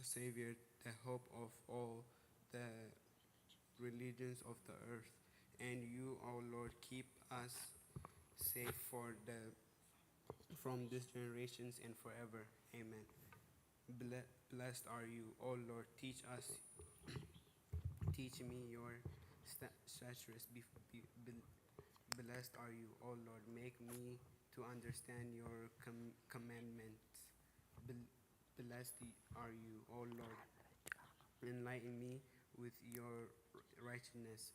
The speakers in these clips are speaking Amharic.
Savior, the hope of all the religions of the earth. And you, O Lord, keep us safe from these generations and forever. Amen. Blessed are you, O Lord. Teach me your statutes. Blessed are you, O Lord. Make me to understand your commandments. Blessed are you, O Lord. Enlighten me with your righteousness.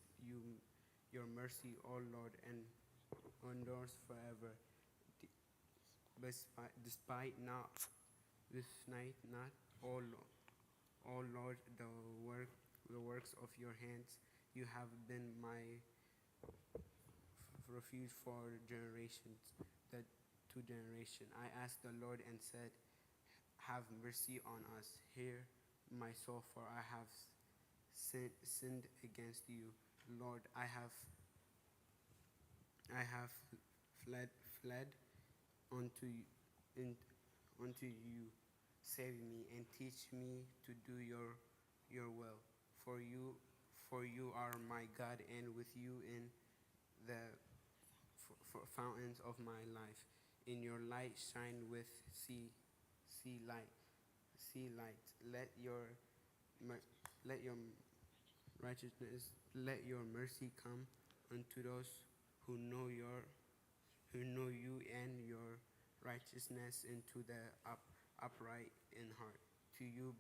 Your mercy, O Lord, and endures forever. Despite not this night, not all, O Lord, the works of your hands, you have been my refuge for generations, the to generation. I asked the Lord and said, have mercy on us. Hear my soul, for I have sinned against you. Lord, I have fled unto you, unto you. Save me and teach me to do your will. For you are my God, and with you in the fountains of my life. In your light shine with see light, see light. Let your righteousness, let your mercy come unto those who know you, and your righteousness into the upright in heart. To you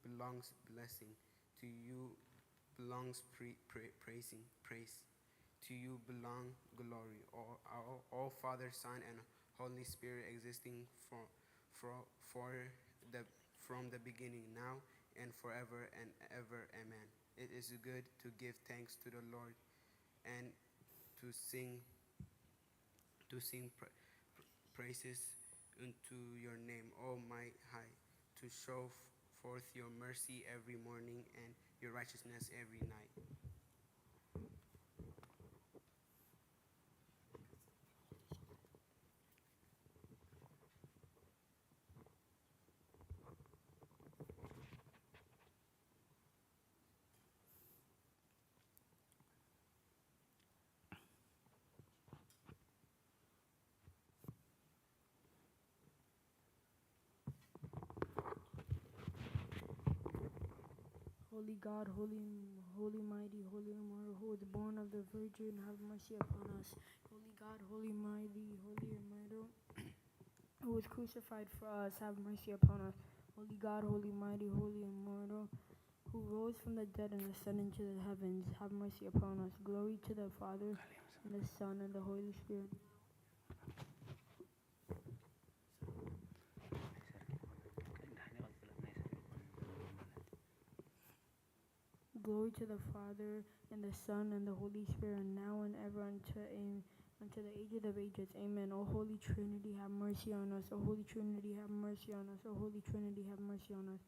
belongs blessing. To you belongs praise. To you belong glory. All Father, Son, and Holy Spirit existing for the from the beginning, now and forever and ever. Amen. It is good to give thanks to the Lord and to sing praises unto your name, O my high, to show forth your mercy every morning and your righteousness every night. Holy God, holy mighty, holy immortal, who was born of the Virgin, have mercy upon us. Holy God, holy mighty, holy immortal, who was crucified for us, have mercy upon us. Holy God, holy mighty, holy immortal, who rose from the dead and ascended into the heavens, have mercy upon us. Glory to the Father, and the Son, and the Holy Spirit. Glory to the Father, and the Son, and the Holy Spirit, now and ever, unto the ages of ages. Amen. O Holy Trinity, have mercy on us. O Holy Trinity, have mercy on us. O Holy Trinity, have mercy on us.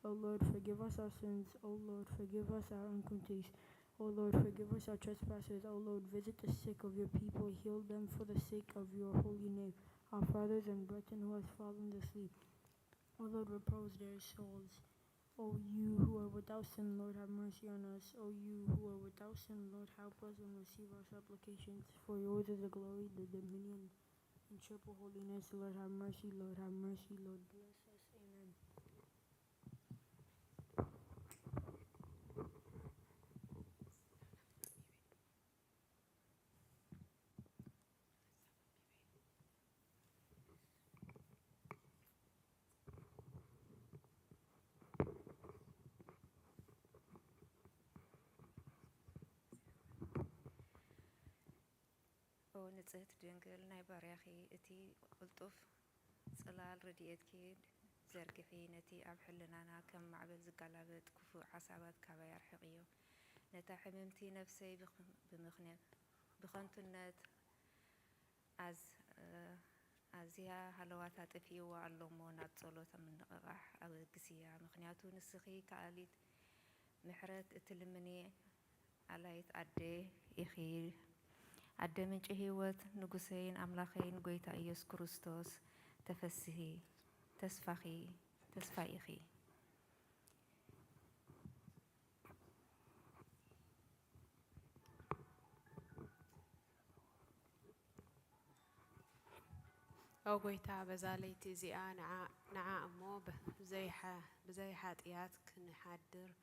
O Lord, forgive us our sins. O Lord, forgive us our iniquities. O Lord, forgive us our trespasses. O Lord, visit the sick of your people. Heal them for the sake of your holy name. Our fathers and brethren who has fallen asleep. O Lord, repose their souls. O you who are without sin, Lord, have mercy on us. O you who are without sin, Lord, help us and receive our supplications. For yours is the glory, the dominion, and triple holiness. Lord, have mercy. Lord, have mercy. Lord, bless us. Amen. ኦ ንጽሕት ድንግል ናይ ባርያኺ እቲ ቅልጡፍ ጽላል ረድኤትኪ ዘርግሒ ነቲ ኣብ ሕልናና ከም ማዕበል ዝጋላበጥ ክፉእ ሓሳባት ካባይ ኣርሕቕዮ ነታ ሕምምቲ ነፍሰይ ብኸንቱነት ኣዝያ ሃለዋታ ጥፊእዋ ኣሎ እሞ ናብ ጸሎት ምንቕቓሕ ኣበግስያ ምኽንያቱ ንስኺ ከኣሊት ምሕረት እትልምኒ ኣላይት ኣደ ኢኺ ኣደ ምንጪ ህይወት ንጉሰይን ኣምላኸይን ጎይታ ኢየሱስ ክርስቶስ ተፈስሒ ተስፋኺ تسفى إخي أو قويتا بزاليتي زيان نعا أمو بزي حاتيات كنحدر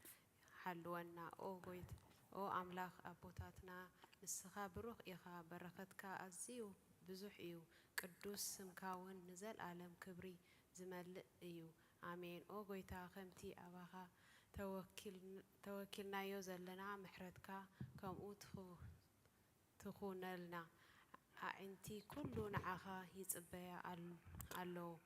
حلونا أو قويت أو أملاخ أبوتاتنا نسخا بروخ إخا بركتك أزيو بزح إيو قدوس سمكاون نزل عالم كبري زملئ إيو آمين أو قويتا خمتي أباخا توكلنا يوزلنا محردك كم تخونلنا أنتي كل نعخا يتبع على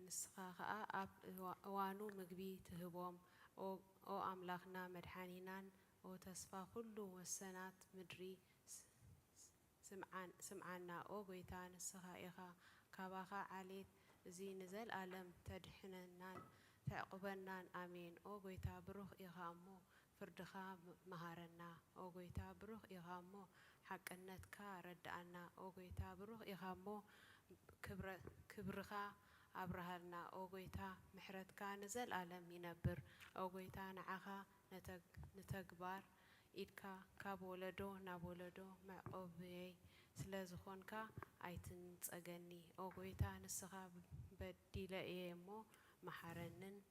نسخة أب وانو مجبي تهبوم أو أملاخنا مدحانينا أو تصفى كل والسنات مدري سمعنا أو بيتان نسخة إخا كباخا عليت زي نزل ألم تدحننا تعقبنا آمين أو بيتا بروح إخامو فردخا مهارنا أو قويتا بروح إغامو حقنتكا ردعنا أو قويتا بروح إغامو كبرخا أبرهلنا أو قويتا محردكا نزل عالم ينبر أو قويتا نعخا نتقبار إدكا كابولدو نابولدو معقوبي سلازخونكا أيتن تسأغني أو قويتا نسخا بديلا إيمو محارنن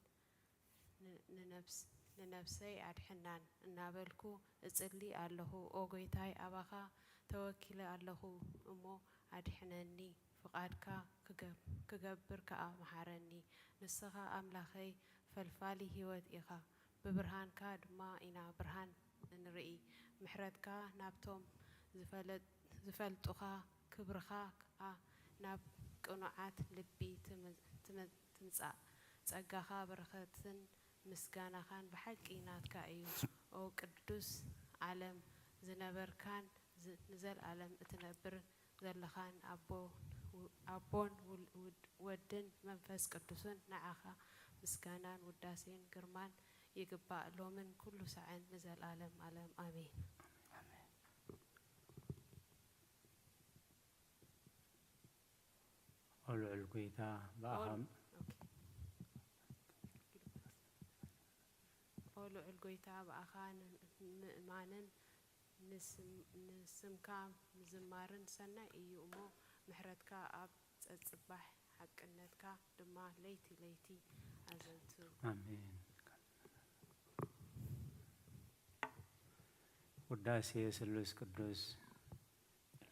ننفسي أدحنان نابلكو أصلي الله أو قويتاي أباخا توكل الله أمو أدحنني فقادك كجبرك محارني نسخا أملاخي فالفالي هيوت إخا ببرهان كاد ما إنا برهان نرئي محردك نابتوم زفلتوخا كبرخا ناب قنوعات لبي تمزع تسأقاخا برختن مسكانا خان بحق إناتك أيو أو قدوس عالم زنبر كان نزل عالم اتنبر زل خان أبون ودن منفس قدوسن نعخا مسكانا وداسين قرمان يقبع لومن كل ساعة نزل عالم آمين أولو القويتا بأخم أولو القويتا بأخان مأمانن نسمكا مزمارن سنة إيومو محردكا أب تصبح حقنتكا دما ليتي أزنتو آمين وداسي سلوس قدوس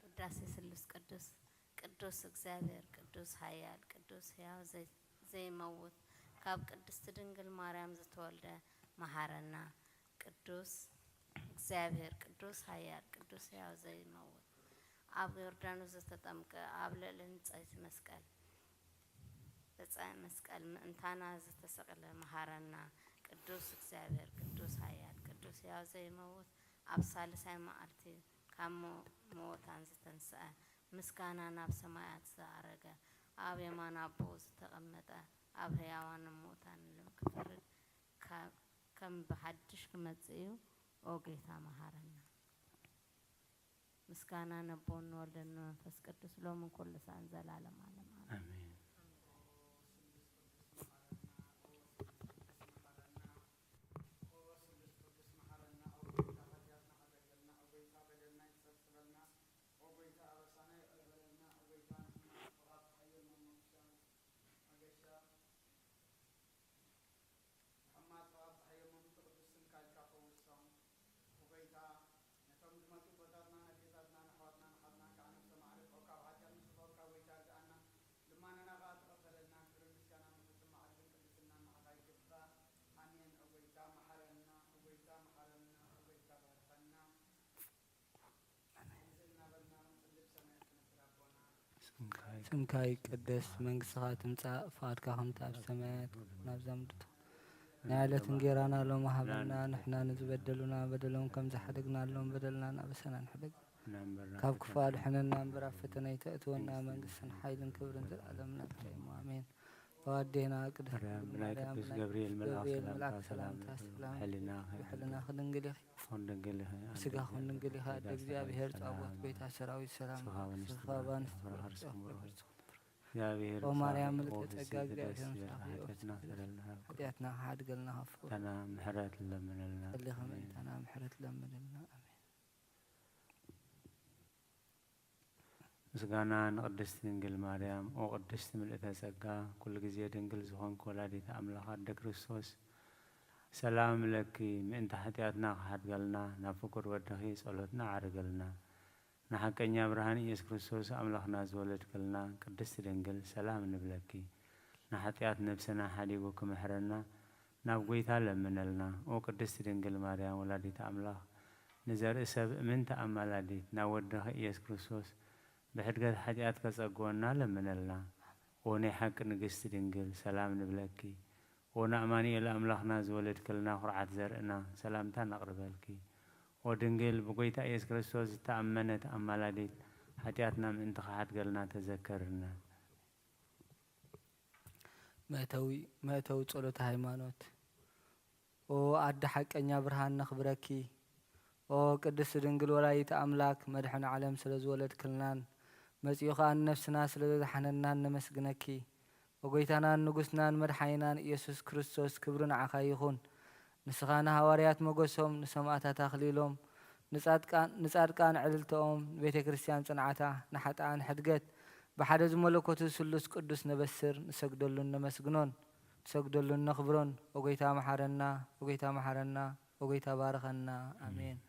وداسي سلوس قدوس قدوس እግዚአብሔር ቅዱስ ኃያል ቅዱስ ሕያው ዘይመውት ካብ ቅድስት ድንግል ማርያም ዝተወልደ መሐረና ቅዱስ እግዚአብሔር ቅዱስ ኃያል ቅዱስ ሕያው ዘይመውት ኣብ ዮርዳኖስ ዝተጠምቀ ኣብ ልዕሊ ዕንፀይቲ መስቀል በፃይ መስቀል ምእንታና ዝተሰቕለ መሐረና ቅዱስ እግዚአብሔር ቅዱስ ኃያል ቅዱስ ሕያው ዘይመውት ኣብ ሳልሳይ መዓልቲ ካብ ሞታን ዝተንስአ مسكانا ناب سمايات زارجة أب يمان أبو استقمته أب هيوان موتان لمكفرد كم بحدش كمتزيو أو جيتا مهارنا مسكانا نبون ولدنا نفس كتوس لو من كل سان زلالة معلم آمين سمك يقدس منقصها تمسع فاتك خمتا بسمايات نابزامدت نعلة نجيرانا لهم وحبنا نحنا نزبدلنا بدلهم كم زحدقنا لهم بدلنا نابسنا نحدق كاب كفال حنا نبرع فتنا يتأتونا منقصنا حيل كبر نزل ألمنا بجيم آمين ወአዴና ቅድስት ማርያም ድንግል ናይ ማርያም ቅዱስ ናይ ገብርኤል መልአክ ገብርኤል ሰላምታ መልአክ ሰላም ሰላምታ ሰላም ሕሊና ብሕልና ክድንግል ኢኺ ፎን ድንግል ስጋኹን ድንግል ኢኻ ኣደ እግዚአብሔር ጻወት ቤታ ሰራዊት ሰላም ስኻባን እግዚአብሔር ኦ ማርያም ምልክት ጸጋ እግዚአብሔር ኃጢአትና ሓድገልና ኸፍሩ ተና ምሕረት ለምንልና ጸሊኸ ምእንታና ምሕረት ለምንልና አሜን። ምስጋና ንቅድስቲ ድንግል ማርያም ኦ ቅድስቲ ምልእተ ጸጋ ኩሉ ግዜ ድንግል ዝኾንክ ወላዲተ ኣምላኽ ኣደ ክርስቶስ ሰላም ለኪ ምእንተ ሓጢአትና ክሓድገልና ናብ ፍቁር ወድኺ ጸሎትና ዓርገልና ንሓቀኛ ብርሃን ኢየሱስ ክርስቶስ ኣምላኽና ዝወለድክልና ቅድስቲ ድንግል ሰላም ንብለኪ ንሓጢአት ነብስና ሓዲጉ ክምሕረና ናብ ጐይታ ለምነልና ኦ ቅድስቲ ድንግል ማርያም ወላዲተ ኣምላኽ ንዘርኢ ሰብ እምንቲ ኣማላዲት ናብ ወድኺ ኢየሱስ ክርስቶስ ብሕድገት ሓጢአት ከጸግወና ለምነልና ኦ ናይ ሓቂ ንግስቲ ድንግል ሰላም ንብለኪ ኦ ንኣማኒኤል ኣምላኽና ዝወለድክልና ኹርዓት ዘርእና ሰላምታ ነቕርበልኪ ኦ ድንግል ብጐይታ ኢየሱስ ክርስቶስ ዝተኣመነት ኣማላዲት ሓጢአትና ምእንቲ ክሓድገልና ተዘከርና። መእተዊ ጸሎተ ሃይማኖት ኦ ኣደ ሓቀኛ ብርሃን ነኽብረኪ ኦ ቅድስቲ ድንግል ወላዲተ ኣምላክ መድሕኒ ዓለም ስለ ዝወለድክልናን መጺኡ ኸዓ ነፍስና ስለ ዘዝሓነናን ነመስግነኪ ወጐይታናን ንጉስናን መድሓኒናን ኢየሱስ ክርስቶስ ክብሪ ንዓኻ ይኹን። ንስኻ ንሃዋርያት መጐሶም ንሰማዕታት ኣኽሊሎም ንጻድቃን ዕልልቶኦም ቤተ ክርስቲያን ጽንዓታ ንሓጥኣን ሕድገት ብሓደ ዝመለኮቱ ስሉስ ቅዱስ ነበስር ንሰግደሉን ነመስግኖን ንሰግደሉን ነኽብሮን ወጐይታ መሓረና ወጐይታ መሓረና ወጐይታ ባረኸና ኣሜን።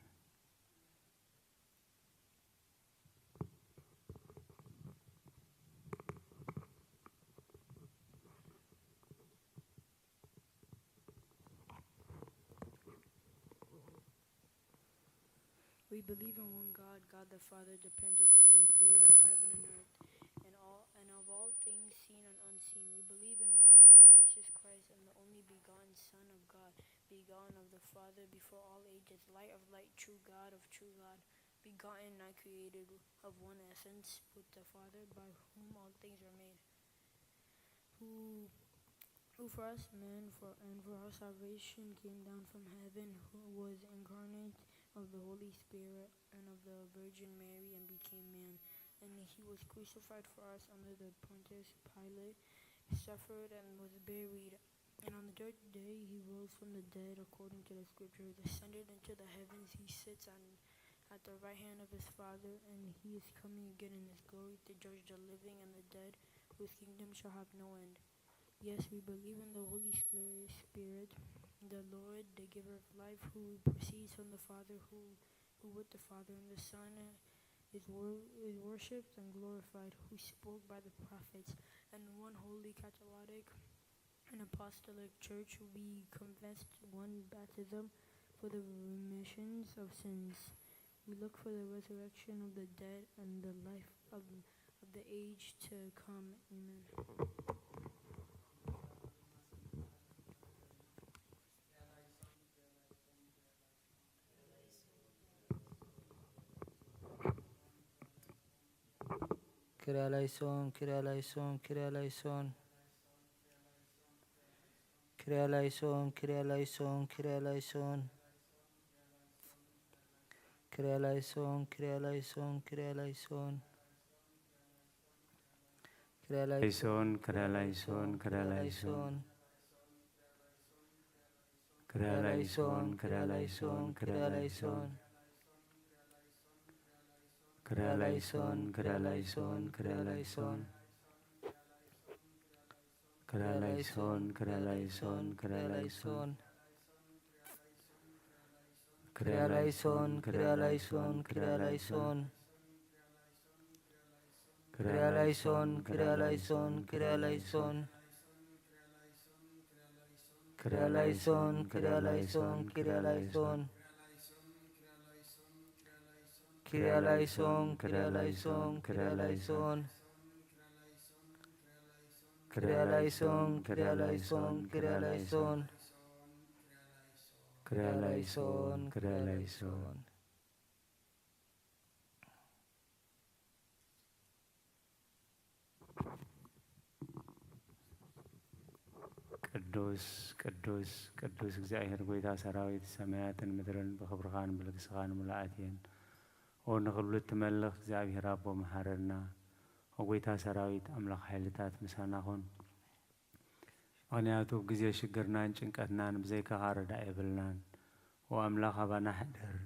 We believe in one God, God the Father, the Pantocrator, creator of heaven and earth, and of all things seen and unseen. We believe in one Lord Jesus Christ, and the only begotten Son of God, begotten of the Father before all ages, light of light, true God of true God, begotten, not created, of one essence with the Father, by whom all things were made. Who for us men and for our salvation came down from heaven, who was incarnate of the Holy Spirit and of the Virgin Mary, and became man. And he was crucified for us under the Pontius Pilate, suffered and was buried. And on the third day he rose from the dead according to the scriptures, ascended into the heavens. He sits at the right hand of his Father, and he is coming again in his glory to judge the living and the dead, whose kingdom shall have no end. Yes, we believe in the Holy Spirit, the Lord, the giver of life, who proceeds from the Father, who with the Father, and the Son is worshipped and glorified, who spoke by the prophets, and one holy Catholic and apostolic church. We confess one baptism for the remissions of sins. We look for the resurrection of the dead and the life of the age to come. Amen. Kyrie eleison, Kyrie eleison, Kyrie eleison. Kyrie eleison, Kyrie eleison, Kyrie eleison. Kyrie eleison, Kyrie eleison, Kyrie eleison. Kyrie eleison, Kyrie eleison, Kyrie eleison. Kyrie eleison, Kyrie eleison, Kyrie eleison. Kyrie eleison, Kyrie eleison, Kyrie eleison. Kyrie eleison, Kyrie eleison, Kyrie eleison. Kyrie eleison, Kyrie eleison, Kyrie eleison. Kyrie eleison, Kyrie eleison, Kyrie eleison. Kyrie eleison, Kyrie eleison, Kyrie eleison. Kyrie eleison, Kyrie eleison, Kyrie eleison. Kyrie eleison, Kyrie eleison, Kyrie eleison. Kyrie eleison, Kyrie eleison. ቅዱስ ቅዱስ ቅዱስ እግዚአብሔር ጎይታ ሰራዊት ሰማያትን ምድርን ብክብርኻን ብልግስኻን ምልአት እየን ንኽብሉ እትመልኽ እግዚአብሔር ኣቦ መሓረና ጎይታ ሰራዊት ኣምላኽ ሓይልታት ምሳና ኹን ምክንያቱ ብግዜ ሽግርናን ጭንቀትናን ብዘይካኻ ረዳእ የብልናን ኣምላኽ ኣባና ሕድር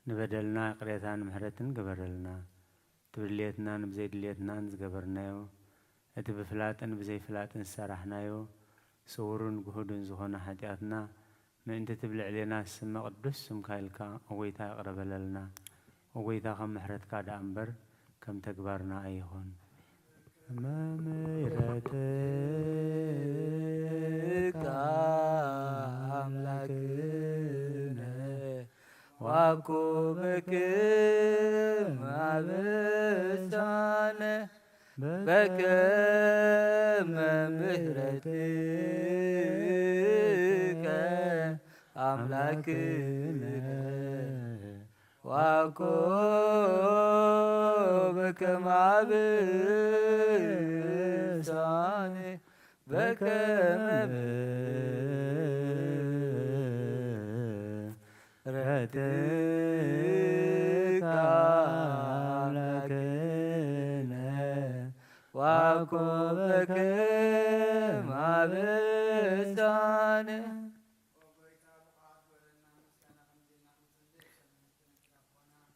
ንበደልና ቅሬታን ምሕረትን ግበረልና ትብድልየትናን ብዘይድልየትናን ዝገበርናዮ እቲ ብፍላጥን ብዘይፍላጥን ዝሰራሕናዮ ስውሩን ጉህዱን ዝኾነ ሓጢኣትና ምእንቲ ትብልዕልየና ስመ ቅዱስ ስምካ ኢልካ ጎይታ ይቕረበለልና ጎይታ ከም ምሕረትካ ዳኣ እምበር ከም ተግባርና ኣይኹን መምሕረትካ ኣምላክነ ዋኩብክም አበሳነ በከመ ምሕረትከ አምላክነ ዋኮበከመ አበሳነ በከመ ምሕረትከ አምላክነ ዋኮበከመ አበሳነ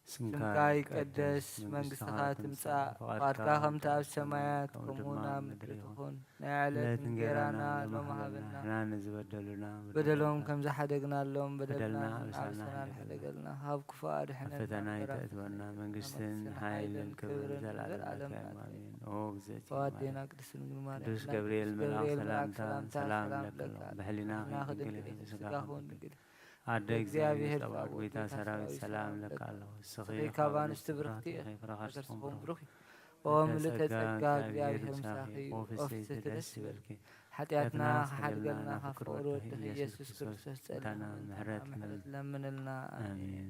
ስምካ ይቀደስ መንግሥትኻ ትምጻእ ፈቃድካ ከምቲ ኣብ ሰማያት ከምኡውን ኣብ ምድሪ ትኹን ናይ ዕለት እንጀራና ሎሚ ሃበና ንዝበደሉና በደሎም ከም ዝሓደግናሎም በደልና ንኣብስና ንሕደገልና ካብ ክፉእ ኣድሕነና ፈተና ይተእትወና መንግስትን ሓይልን ክብርን ዘለዓለም ኣሜን ኦ እግዝእትዋዴና ቅድስት ድንግል ማርያም ቅዱስ ገብርኤል መልኣክ ሰላምታ ሰላም ለከ ብሕሊና ክንግል ስጋኹን ንግል አደ እግዚአብሔር ጸባኦት ጎይታ ሰራዊት ሰላም ለካ ኣለሁ ስኺ ካብ አንስቲ ብርክቲ ፍረኻስኹም ብሩኽ ኦ ምልዕተ ጸጋ እግዚአብሔር ምሳኺ ኦፍሴት ደስ ይበልኪ ሓጢኣትና ሓድገልና ካብ ፍቅሩ ወድኺ ኢየሱስ ክርስቶስ ጸልና ምሕረት ለምንልና አሜን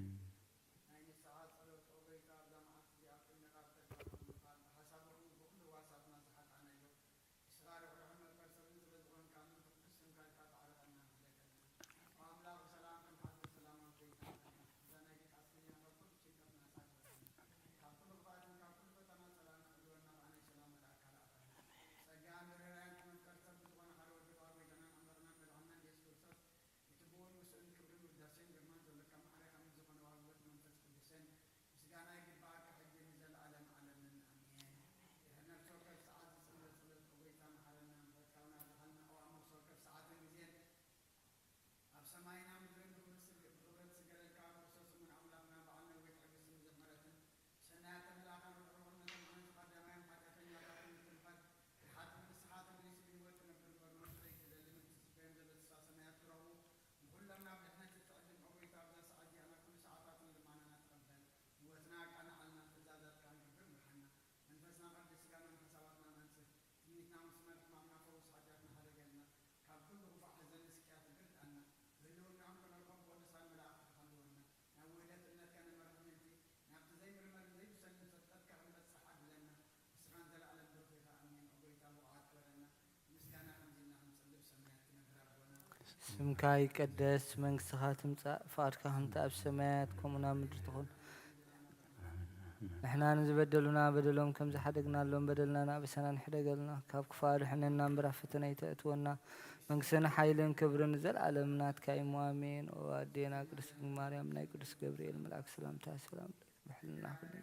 ስምካ ይቀደስ መንግሥትኻ ትምጻእ ፈቃድካ ከምቲ ኣብ ሰማያት ከምኡውን ኣብ ምድሪ ትኹን ንሕና ንዝበደሉና በደሎም ከም ዝሓደግናሎም በደልና ንኣብሰና ንሕደገልና ካብ ክፉእ ኣድሕነና እምበር ኣብ ፈተና ይተእትወና መንግሥትን ሓይልን ክብርን ዘለዓለም ናትካ እዩ አሜን ኦ ኣዴና ቅድስት ድንግል ማርያም ናይ ቅዱስ ገብርኤል መልኣክ ሰላምታ ሰላም ብሕልና ኩሉ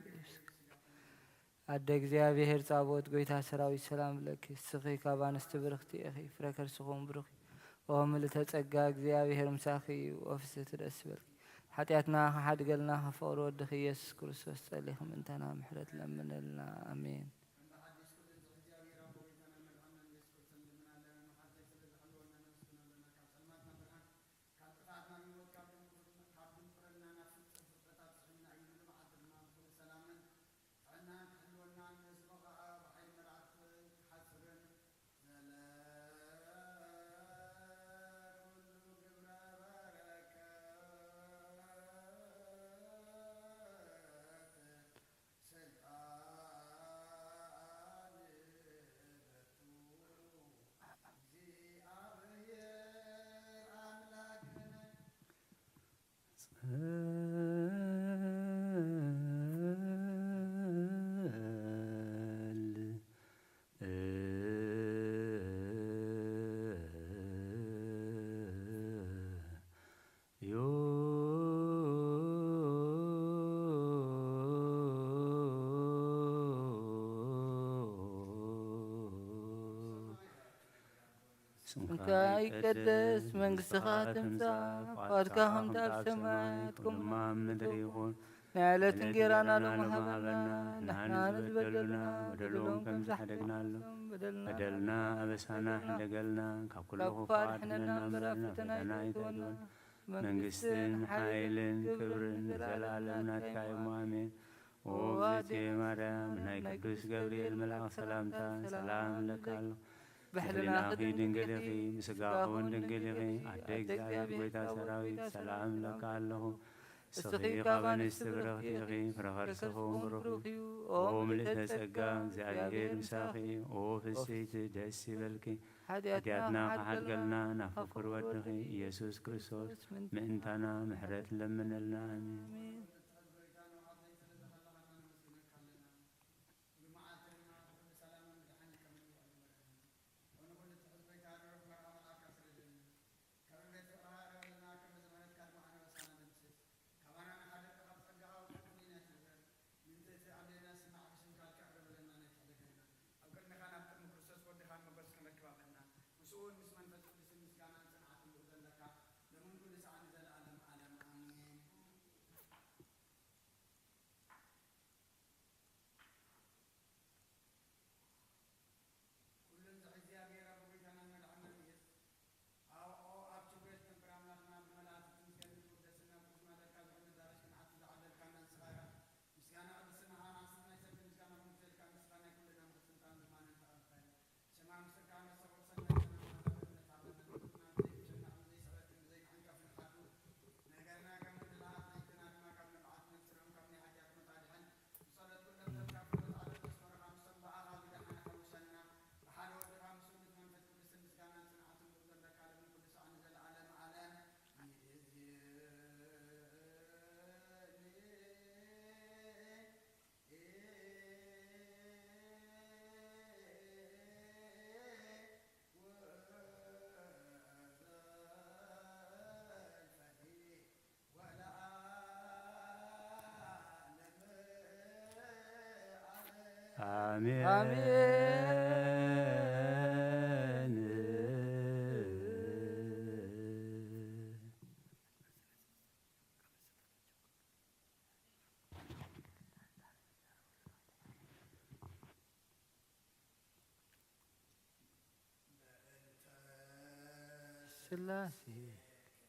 ኣደ እግዚአብሔር ጸባኦት ጎይታ ሰራዊት ሰላም ለኪ ስኺ ካብ አንስቲ ብርክቲ ኢኺ ፍረ ከርስኹም ብሩኽ ኦ ምልዕተ ጸጋ እግዚአብሔር ምሳኺ ኦፍሴት ደስ ይበልኪ ሓጢኣትና ሓድገልና ካብ ፍቅሩ ወድኺ ኢየሱስ ክርስቶስ ጸሊኹ ምእንተና ምሕረት ለምንልና አሜን ስምካ ይቀደስ መንግሥትኻ ትምጻእ ፈቃድካ ከምቲ ኣብ ሰማይ ከምኡ ኣብ ምድሪ ይኹን ናይ ዕለት እንጀራና ሎሚ ሃበና ንሕና ንዝበደሉና በደሎም ከም ዝሓደግናሎም በደልና ኣበሳና ሕደገልና ካብ ኩሉ ካብ ክፉኣት ሕነና እምበር ኣብ ፈተና ኣይተውና ይእትወና መንግስትን ሓይልን ክብርን ንዘለኣለም ናትካ እዩ ኣሜን። ኦ እግዝእትየ ማርያም ናይ ቅዱስ ገብርኤል መልኣክ ሰላምታ ሰላም ለካ ኣሎ ብሕሊናኺ ድንግል ኢኺ ብስጋኺ እውን ድንግል ኢኺ ኣደ እግዚኣብሔር ጎይታ ሰራዊት ሰላም ለካ ኣለኹ እስኺ ካብ ኣንስቲ ብርኽቲ ኢኺ ፍረ ከርስኺ እውን ብሩኽ እዩ። ኦ ምልእተ ጸጋ እግዚኣብሔር ምሳኺ ኦ ፍስሕቲ ደስ ይበልኪ ሓጢኣትና ከሓድገልና ናብ ፍቁር ወድኺ ኢየሱስ ክርስቶስ ምእንታና ምሕረት ለምነልና ኣሜን። አሜን አሜን። ስላሴ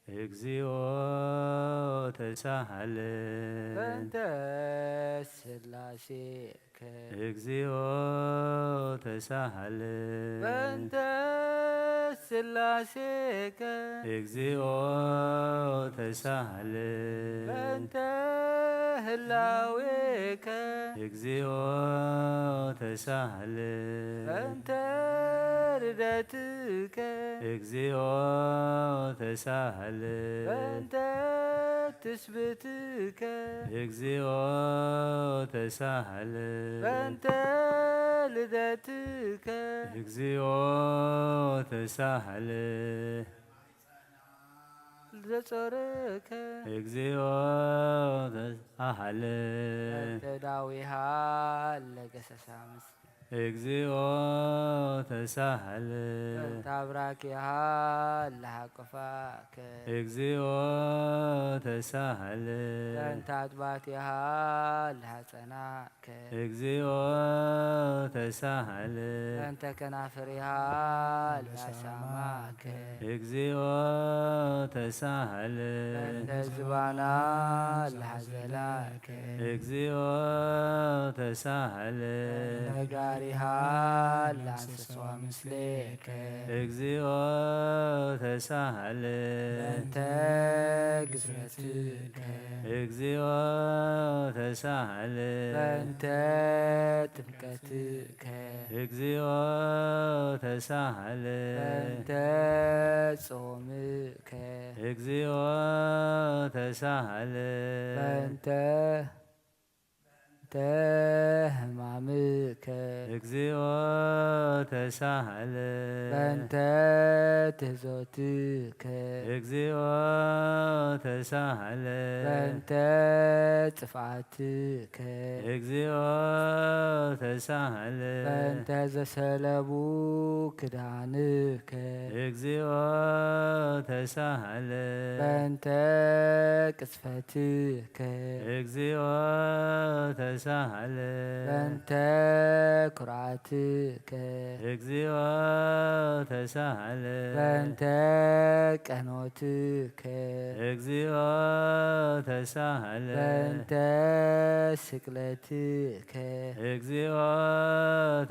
እግዚኦ ተሳሃልን በእንተ ስላሴ እግዚኦ ተሳሃልን በእንተ ስላሴከ እግዚኦ ተሳሃልን በእንተ ህላዌከ እግዚኦ ተሳሃልን በእንተ ርደትከ እግዚኦ ተሳሃልን በእንተ ትስብእትከ እግዚኦ ተሳሃልን በእንተ ልደትከ እግዚኦ ተሳሃልን ዘጾረከ እግዚኦ ተሳሃልን በእንተ ዳዊሃ ለገሰሳ ምስ እግዚኦ ተሳሃልን በእንተ አብራኪሃ ለሃቆፋከ እግዚኦ ተሳሃልን በእንተ አጥባቲሃ ለሃጸናከ እግዚኦ ተሳሃልን በእንተ ከናፍሪሃ ለሃሳማከ እግዚኦ ተሳሃልን በእንተ ዝባና ለሃዘላከ እግዚኦ ተሳሃልን ነጋሪሃ ለአንስሷ ምስሌከ እግዚኦ ተሳሃልን በእንተ ግዝረትከ እግዚኦ ተሳሃልን በእንተ ጥምቀትከ እግዚኦ ተሳሃልን በእንተ ጾምከ እግዚኦ ተሳሃልን በእንተ ሕማምከ እግዚኦ ተሳህለ በእንተ ትሕዘትከ እግዚኦ ተሳህለ በእንተ ጽፍዓትከ እግዚኦ ተሳህለ በእንተ ዘሰለቡ ክዳንከ እግዚኦ ተሳህለ በእንተ ቅጽፈትከ እግዚኦ ተሳህለ በእንተ ኩርዓትከ እግዚኦ ተሳህለ በእንተ ቀኖትከ እግዚኦ ተሳህለ በእንተ ስቅለትከ እግዚኦ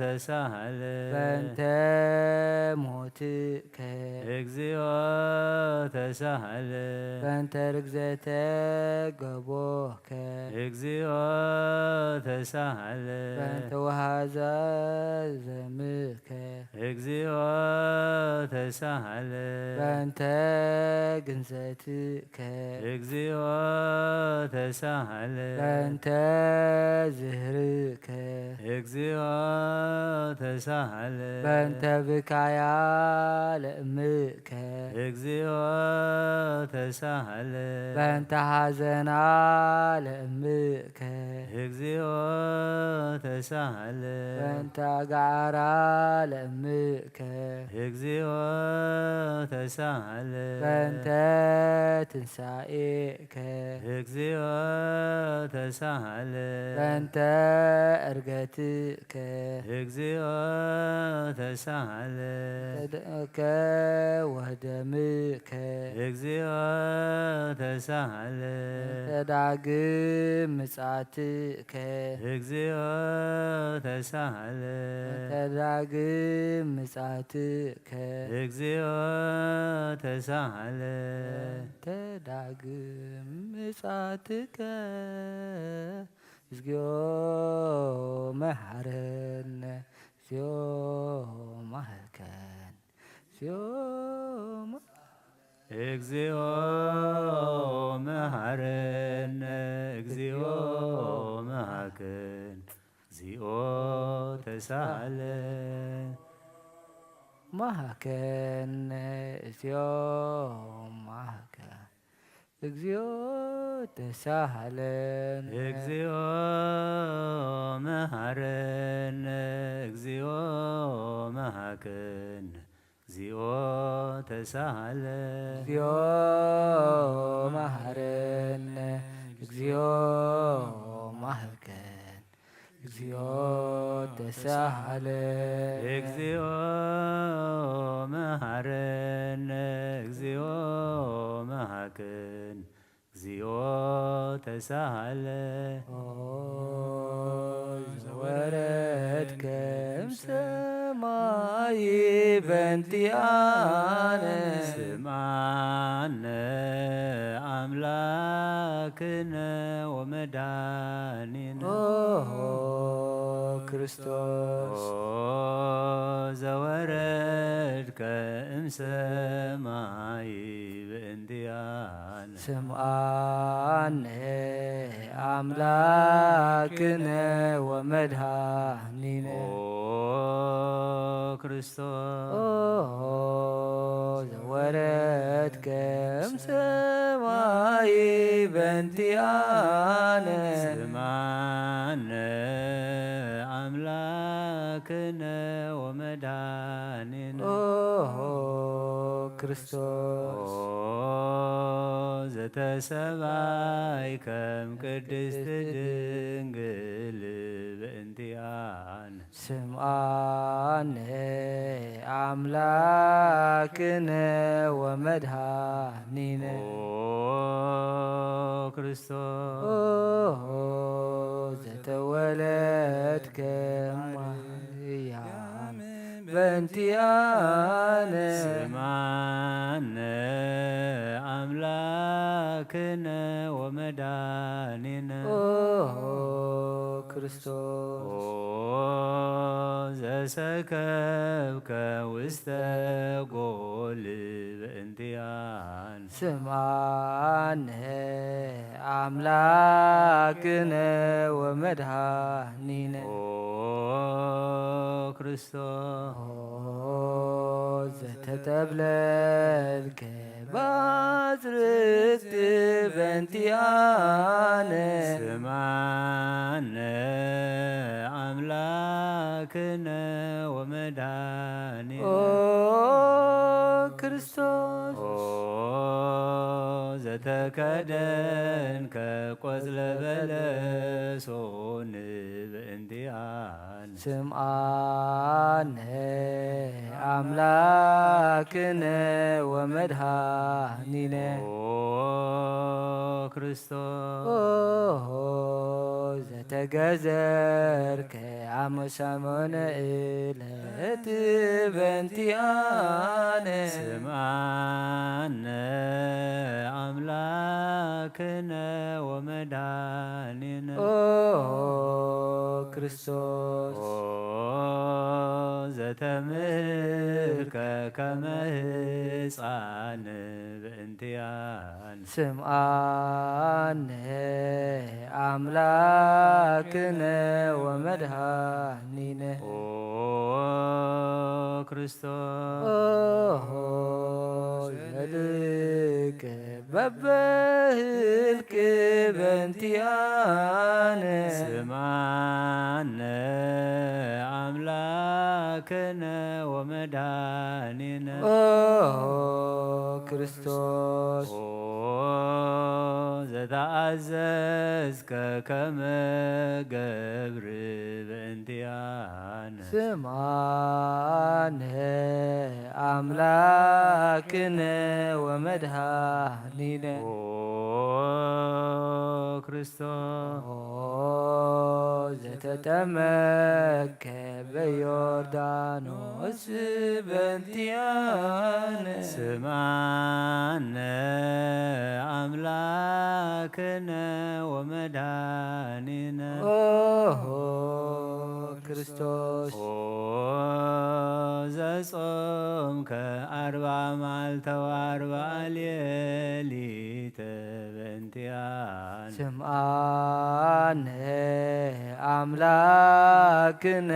ተሳህለ በእንተ ሞትከ እግዚኦ ተሳህለ በእንተ ርግዘተ ገቦከ እግዚኦ ተሳህለ በእንተ ወሃዛ ዘምከ እግዚኦ ተሳህለ በእንተ ግንዘትከ እግዚኦ ተሳህለ በእንተ ዝህርከ እግዚኦ ተሳህለ በእንተ ብካያ ለእምከ እግዚኦ ተሳህለ በእንተ ሐዘና ለእምከ እግዚኦ ተሳህለ በእንተ አጋራ ለእምከ እግዚኦ ተሳህለ በእንተ ትንሣኤከ እግዚኦ ተሳህለ በእንተ ዕርገትከ እግዚኦ ተሳህለ ተደከ ወደምከ እግዚኦ ተሳህለ ተዳግም ምጻትከ እግዚኦ ተሳህለ ተዳግም ምጻትከ እግዚኦ ተሳህለ ተዳግም ምጻትከ እግዚኦ መሐረነ እግዚኦ ማህከን እግዚኦ እግዚኦ መሐረነ እግዚኦ መሐከን እግዚኦ ተሳህለ ማህከን እግዚኦ ማህከን እግዚኦ ተሳሃለን እግዚኦ መሐረነ እግዚኦ መሐከን እግዚኦ ተሳህለ እግዚኦ መሐረነ እግዚኦ ማህከን እግዚኦ ተሳሃለን እግዚኦ መሐረነ እግዚኦ መሐከን እግዚኦ ተሳህለ ዘወረድከ እምሰማይ በእንቲአነ ስምዓነ አምላክነ ወመድኃኒነ ክርስቶስ ዘወረድከ እምሰማይ በእንቲአነ ስምዓነ አምላክነ ወመድኃኒነ ክርስቶስ ዘወረድከ እምሰማይ በእንቲአነ ስምዓነ አምላክነ ወመድኃኒነ ክርስቶስ ዘተሰባይከ እምቅድስት ድንግል በእንቲአነ ስምዓነ አምላክነ ወመድኃኒነ ክርስቶስ ዘተወለድከ እማርያም በእንቲአነ ስምዓነ አምላክነ ወመድኃኒነ ክርስቶስ ዘሰከብከ ውስተ ጎል በእንቲአነ ስምዓነ አምላክነ ወመድኃኒነ ክርስቶስ ተጠብለልከ ባዝርክት በንቲአነ ስማነ አምላክነ ወመድኃኒነ ኦ ክርስቶስ ኦ ዘተከደንከ ቆጽለ በለሶን በእንቲአነ ስምዓነ አምላክነ ወመድኃኒነ ኦ ክርስቶስ ኦ ዘተገዘርከ አመሰሞነ ዕለት በንቲአነ ስምዓነ አምላክነ ወመድኃኒነ ኦ ክርስቶስ ኦ ዘተምህርከ ከመ ሕፃን በእንቲአነ ስምዓነ አምላክነ ወመድኃኒነ ኦ ክርስቶስ ኦ ዘልቅ በበህልቅ በንቲአነ ስምዓነ አምላክነ ወመድኃኒነ ኦ ክርስቶስ ኦ ዘተአዘዝከ ከመ ገብር በእንቲአነ ስምዓነ አምላክነ ወመድኃኒነ ኦ ክርስቶስ ኦ ዘተጠመከ በዮርዳኖስ በንቲአነ ስምዓነ አምላክነ ወመድኃኒነ ኦ ክርስቶስ ኦ ዘጾምከ 40 መዓልተ ወ40 ሌሊተ በእንቲአነ ስምዓነ አምላክነ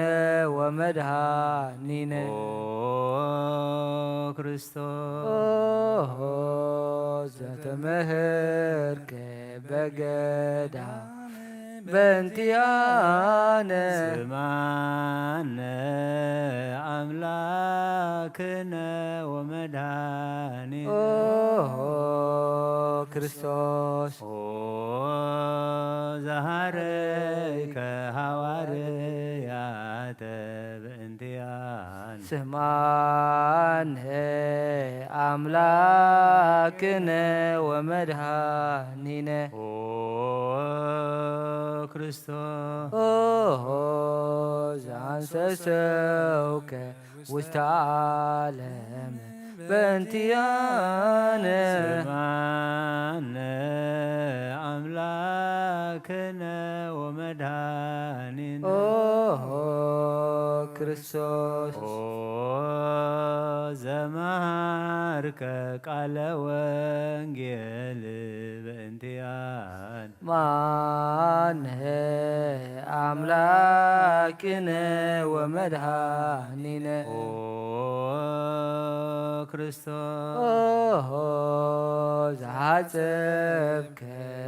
ወመድኃኒነ ኦ ክርስቶስ ኦ ዘተመህርከ በገዳም በእንቲአነ ስምዓነ አምላክነ ወመድኃኒነ ኦ ክርስቶስ ኦ ዘሃረይከ ሐዋርያተ በእንቲአነ ስምዓነ አምላክነ ወመድኃኒነ ኦ ክርስቶስ ኦ ዘአንሰሰውከ ውስተ ዓለም በእንቲአነ ስምዓነ አምላክነ ወመድኃኒነ ኦ ክርስቶስ ኦ ዘመሃርከ ቃለ ወንጌል በእንቲአነ ማነ አምላክነ ወመድኃኒነ ኦ ክርስቶስ ኦ ዘሐጸብከ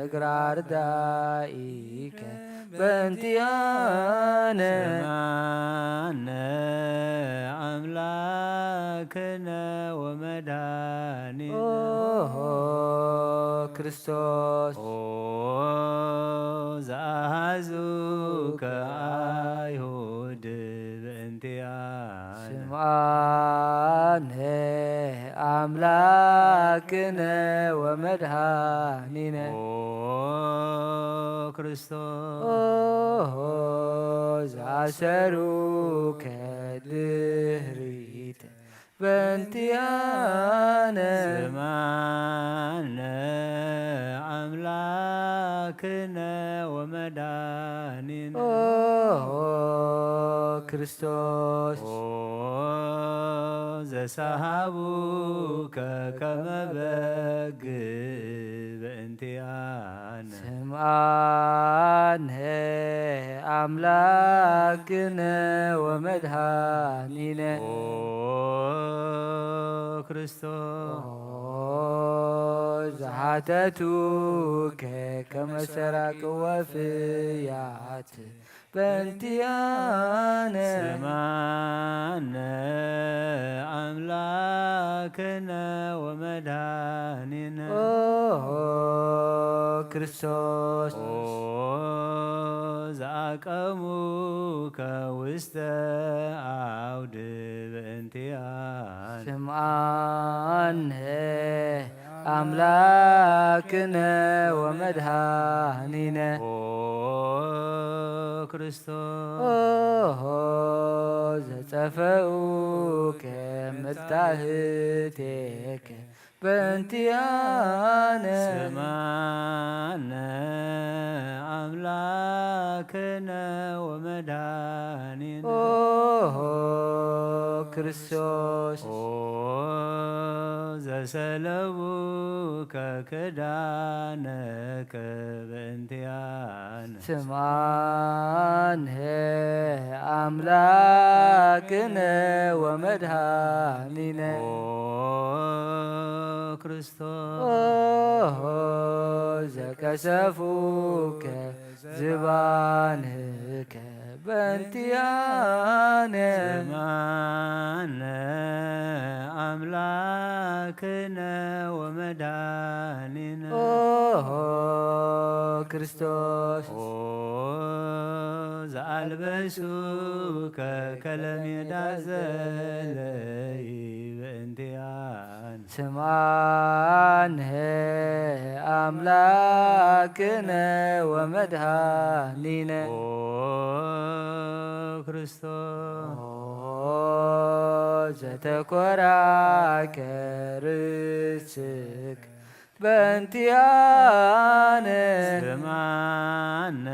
እግረ አርዳኢከ በእንቲአነ ስምዓነ አምላክነ ወመድኃኒነ ኦ ክርስቶስ ኦ ዘአሐዙከ አይሁድ በእንቲአነ ስምዓነ አምላክነ ወመድኃኒነ ኦ ክርስቶስ ኦ ዘአሰሩከ ድኅሪተ በእንቲአነ ስምዓነ አምላክነ ወመድኃኒነ ኦ ክርስቶስ ኦ ዘሰሃቡከ ከመ በግ በእንቲአነ ስምዓነ አምላክነ ወመድኃኒነ ኦ ክርስቶስ ዘሓተቱከ ከመ ሰራቅ ወፍያት በእንቲአነ ስምዓነ አምላክነ ወመድኃኒነ ኦ ክርስቶስ ኦ ዘአቀሙከ ውስተ አውድ በእንቲአነ ስምዓነ አምላክነ ወመድኃኒነ ኦ ክርስቶስ ኦ ዘጸፈኡከ ምታህቴከ በእንቲአነ ስምዓነ አምላክነ ወመድኃኒነ ኦ ክርስቶስ ኦ ዘሰለቡከ ክዳነከ በእንቲአነ ስምዓነ አምላክነ ወመድኃኒነ ኦ ክርስቶስ ኦ ዘቀሰፉከ ዝባንከ በእንቲአነ ስምዓነ አምላክነ ወመድኃኒነ ኦ ክርስቶስ ኦ ዘአልበሱከ ከለሜዳ ዘለይ በእንቲአነ ስምዓነ አምላክነ ወመድኃኒነ ኦ ክርስቶስ ኦ ዘተኰራከ ርእስከ በእንቲአነ ስምዓነ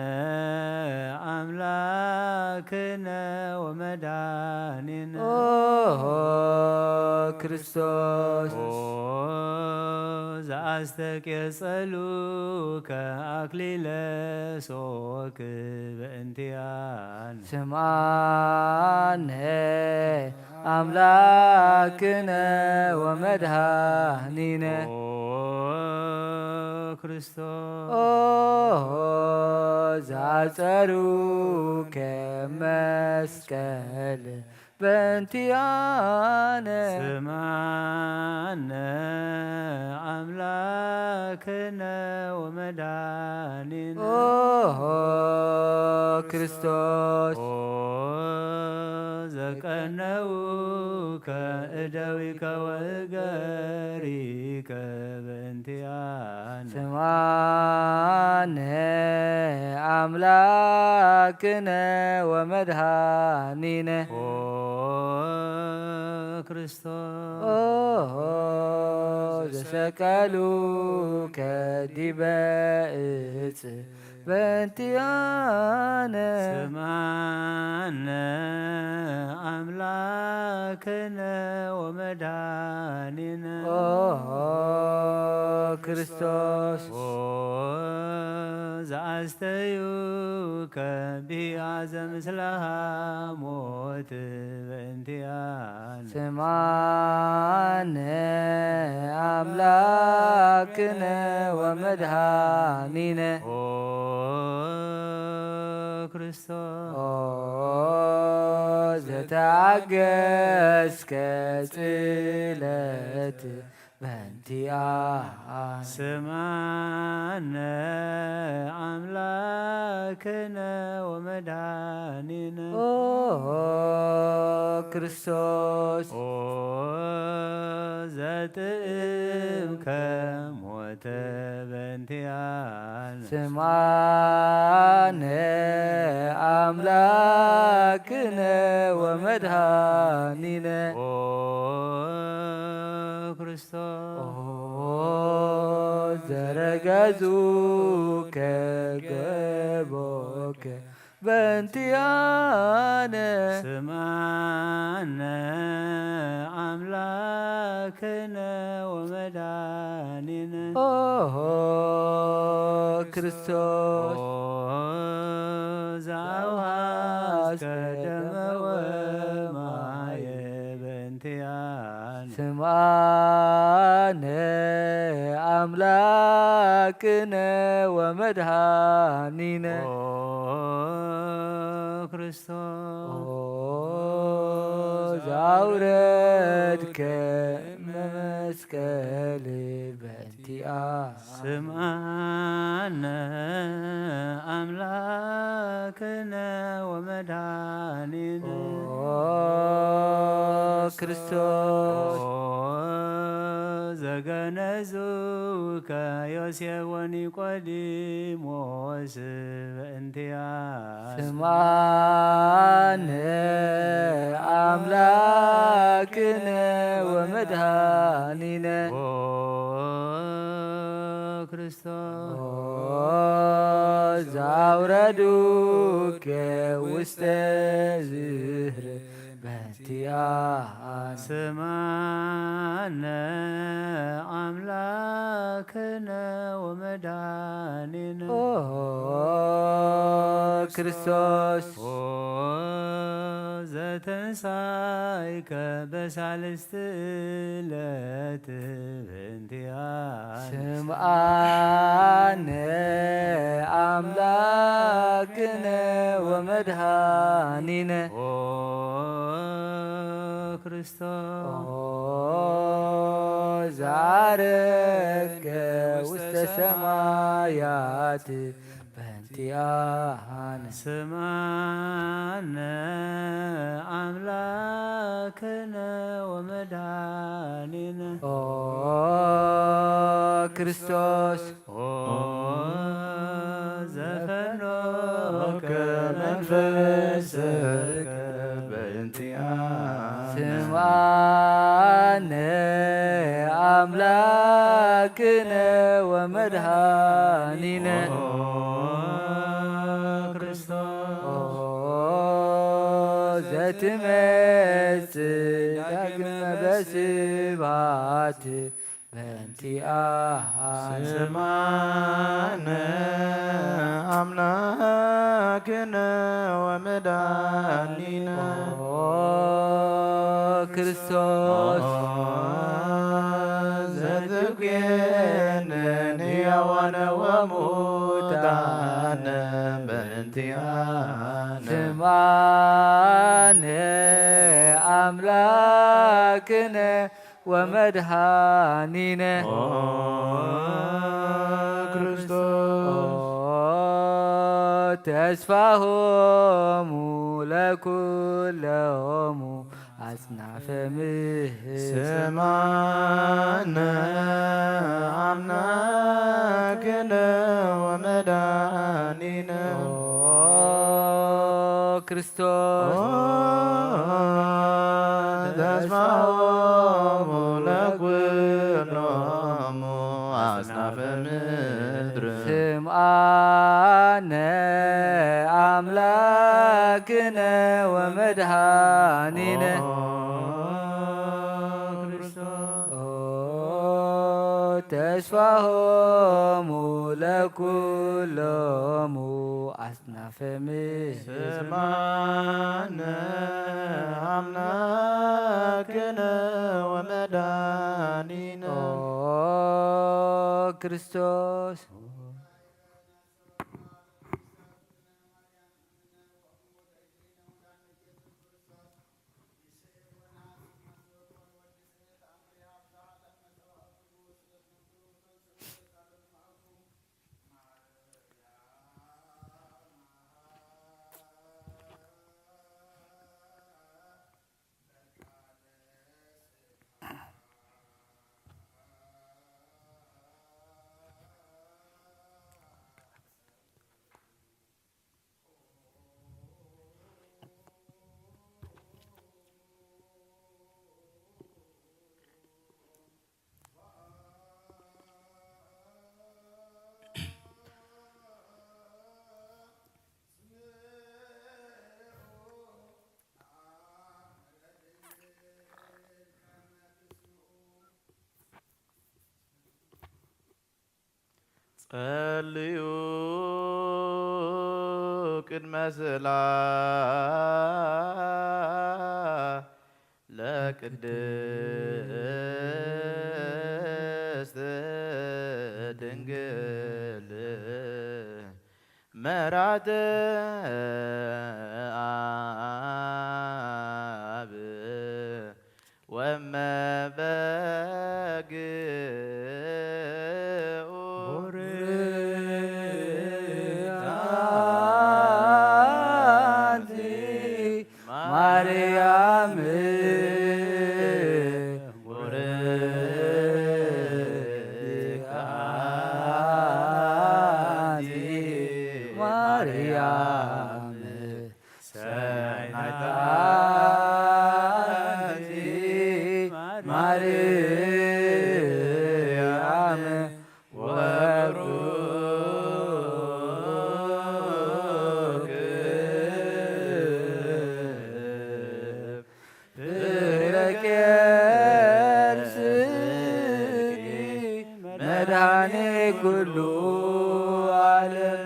አምላክነ ወመድኃኒነ ኦ ክርስቶስ ኦ ዘአስተቄጸሉከ አክሊለ ሦክ በእንቲአነ ስምዓነ አምላክነ ወመድኃኒነ ኦ ክርስቶስ ኦ ዘአጸሩከ መስቀል በእንቲአነ ስምዓነ አምላክነ ወመድኃኒነ ኦ ክርስቶስ ኦ ዘቀነውከ እደዊከ ወእገሪከ በእንቲአነ ስምዓነ አምላክነ ወመድኃኒነ ኦ ክርስቶስ ኦ ዘሰቀሉከ ዲበ ዕፅ በእንቲአነ ስምዓነ አምላክነ ወመድኃኒነ ኦ ክርስቶስ ኦ ዘአስተዩከ ቢአዘ ምስለ ሐሞት በእንቲአነ ስምዓነ አምላክነ ወመድኃኒነ ኦ ክርስቶስ ኦ ዘተአገስከ ጽለት በእንቲአነ ስምዓነ አምላክነ ወመድኃኒነ ኦ ክርስቶስ ኦ ዘጥእምከ ሞተ በእንቲአነ ስምዓነ አምላክነ ወመድኃኒነ ኦ ክርስቶስ ኦ ዘረገዙከ ገቦከ በእንቲአነ ስምዓነ አምላክነ ወመድኃኒነ ክርስቶስ ዘአውሃዝከ ደመ ወማየ በእንቲአነ ስምዓነ አምላክነ ወመድኃኒነ ክርስቶስ ዘአውረድከ መመስቀል በእንቲአነ ስምዓነ አምላክነ ወመድኃኒነ ክርስቶስ ዘገነዙከ ዮሴፍ ወኒቆዲሞስ በእንቲአነ ስምዓነ አምላክነ ወመድኃኒነ ክርስቶስ ዘአውረዱከ ውስተ ዝህር በእንቲአነ ስምዓነ አምላክነ ወመድኃኒነ ክርስቶስ ዘተንሣእከ በሳልስት ዕለት በእንቲአነ ስምዓነ አምላክነ ወመድኃኒነ ክርስቶስ ዛረከ ውስተ ሰማያት በእንቲአነ ስምዓነ አምላክነ ወመድኃኒነ ክርስቶስ ዘፈኖከ መንፈስከ ስምዓነ አምላክነ ወመድኃኒነ ክርስቶስ ዘትመጽእ ዳግመ በስብሐት በእንቲአነ ስምዓነ አምላክነ ወመድኃኒነ ክርስቶስ ዘትኩነን ሕያዋነ ወሙታነ በእንቲአነ ስምዓነ አምላክነ ወመድኃኒነ ክርስቶስ ተስፋሆሙ ለኩሎሙ አጽናፈ ምድር ስምዓነ አምላክነ ወመድኃኒነ ክርስቶስ ተስፋሆሙ ለኩሎሙ አጽናፈ ምድር ስምዓነ አምላክነ ወመድኃኒነ ተስፋሆሙ ለኩሎሙ አጽናፈ ምድር ስምዓነ አምላክነ ወመድኃኒነ ክርስቶስ ጸልዩ ቅድመ ስላሴ ለቅድስት ድንግል መራተ አብ ወመበግኡ ማርያም ማርያም ሰናይታ ማርያም ወሩክ ፍረከርስኪ መድኃኔ ኩሉ ዓለም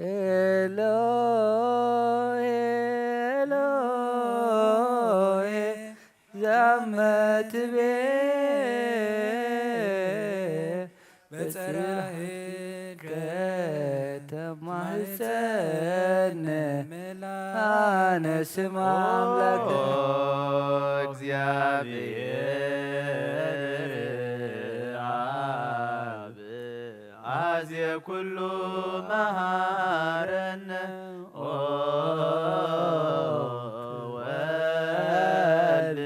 ኤሎሄ ኤሎሄ ዘአመትቤ በጽራኤከ ተማህፀነ አነ ስማ አምላከ እግዚአብሔር አብ አዝየ ኩሉ መሃረነ ወልድ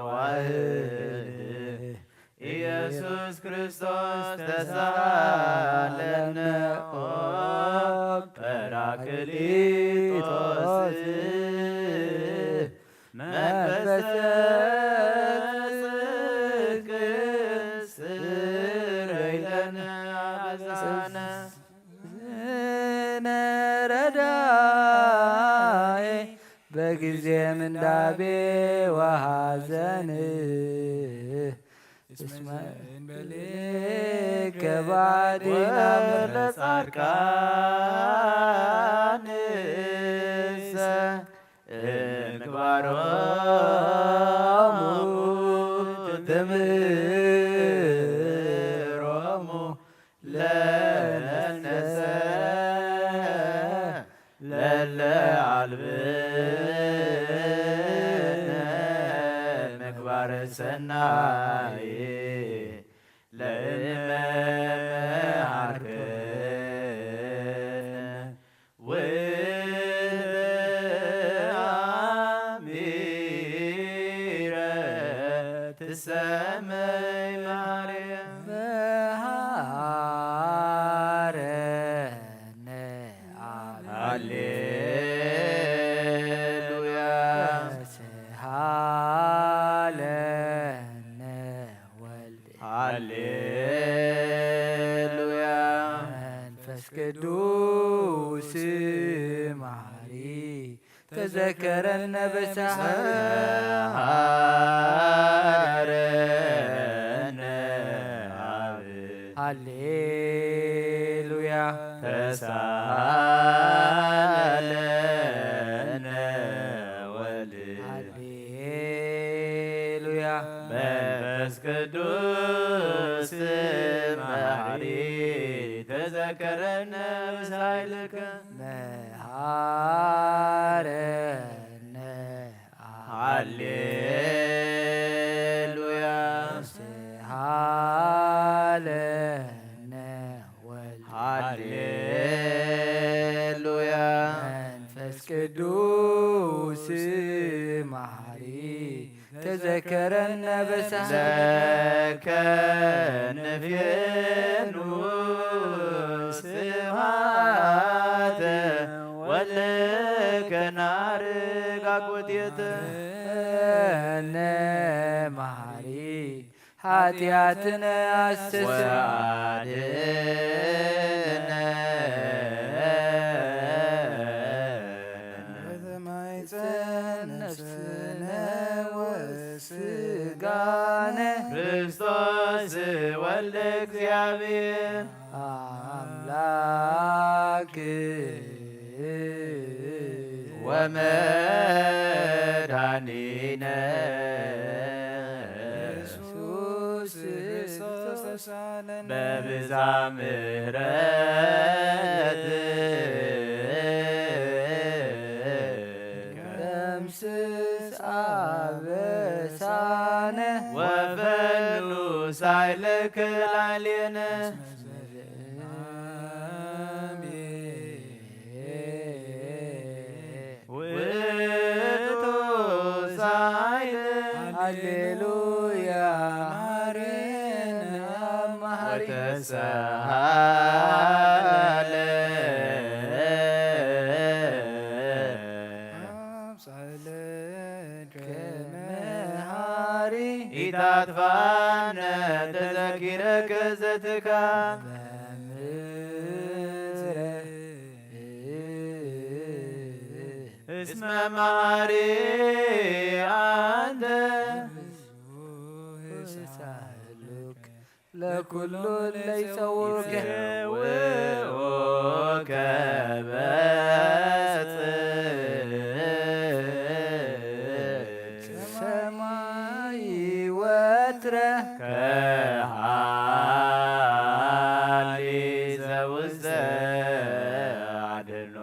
ዋህድ ኢየሱስ ክርስቶስ ተሳሃለነ ጰራቅሊጦስ መንፈሰ ጽድቅ ስረይ ለነ አበሳነ ዝነረዳዬ በጊዜ ምንዳቤ ወሐዘን እስማኤል በሌከ ባዲና ለጻድቃንሰ ምግባሮሙ ትምህሮሙ ለነሰ ለለ አልብነ ምግባረ ሰናይ ለእመሃርከነ ወአሚረ ትሰመይ ማርያም መሃረነ አብ ሃሌሉያ ስሃለነ ወልድ ሃሌሉያ መንፈስ ቅዱስ መሐሪ ተዘከረነ ሰሃረነ አብ ሃሌሉያ ተሳሃለነ ወልድ ሃሌሉያ መንፈስ ቅዱስ መሐሪ ተዘከረነ በሳይልከ መሃረነ ሃሌሉያ ስሃለነ ወልድ ሃሌሉያ መንፈስ ቅዱስ መሐሪ ተዘከረነ ለከ ንፌኑ ስብሐተ ወለከ ናርግ አቆቴተ ነ መሐሪ ኃጢአትነ አስተስርአድነ ነፍስነ ወስጋነ ክርስቶስ ወልደ እግዚአብሔር አምላክ ወመድኃኒነ ኢየሱስ ክርስቶስ በብዛ ምሕረት ደምስስ አበሳነ ወፈኑ ሳይለከ ላዕሌነ ውእቱ ሳይል ሃሌሉያ ማረን አማሃሪ ወተሳሃለ ከመሃሪ ኢታጥፋነ ተዘኪረከ ዘትካም እስመ መሐሪ አንተ ለኩሉ ለይጸውሩከ ውእከ በጽሕ ሰማይ ወትረ ከሃሊ ዘውስተ አድኅኖ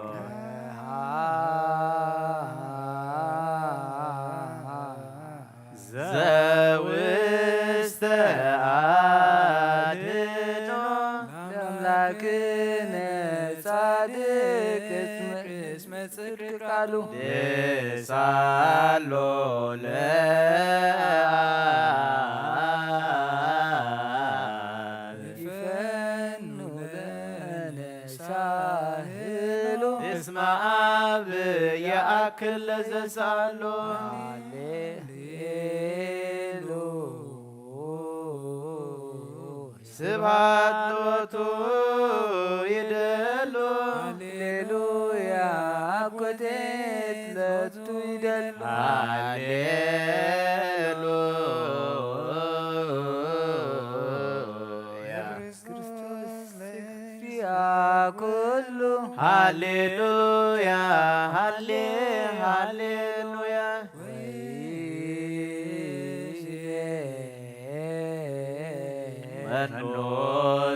ዘውስተ አድኅኖ ለአምላክነ ጻድቅ እስመ ጽድቅ ቃሉ ደሳሎ ለአብ ይፈኑ ለነ ሳህሉ እስመ አብ የአክል ለዘሳሎ ስብሐት ሎቱ ይደሉ ሃሌሉያ አኮቴት ለቱ ይደሉ ሃሌሉያ ክርስቶስ ያ ኩሉ ሃሌሉያ ሃሌሉያ መኑ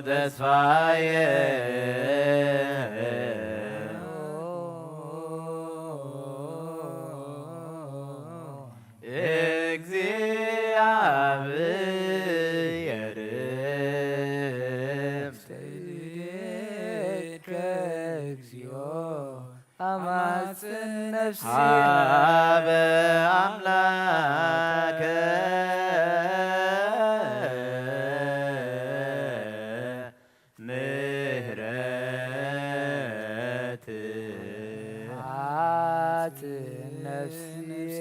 ተስፋዬ እግዚአብሔር ከእግዚኦ አማጽን ነፍሲ ሀበ አምላከ ምሕረት አጽን ነፍሲ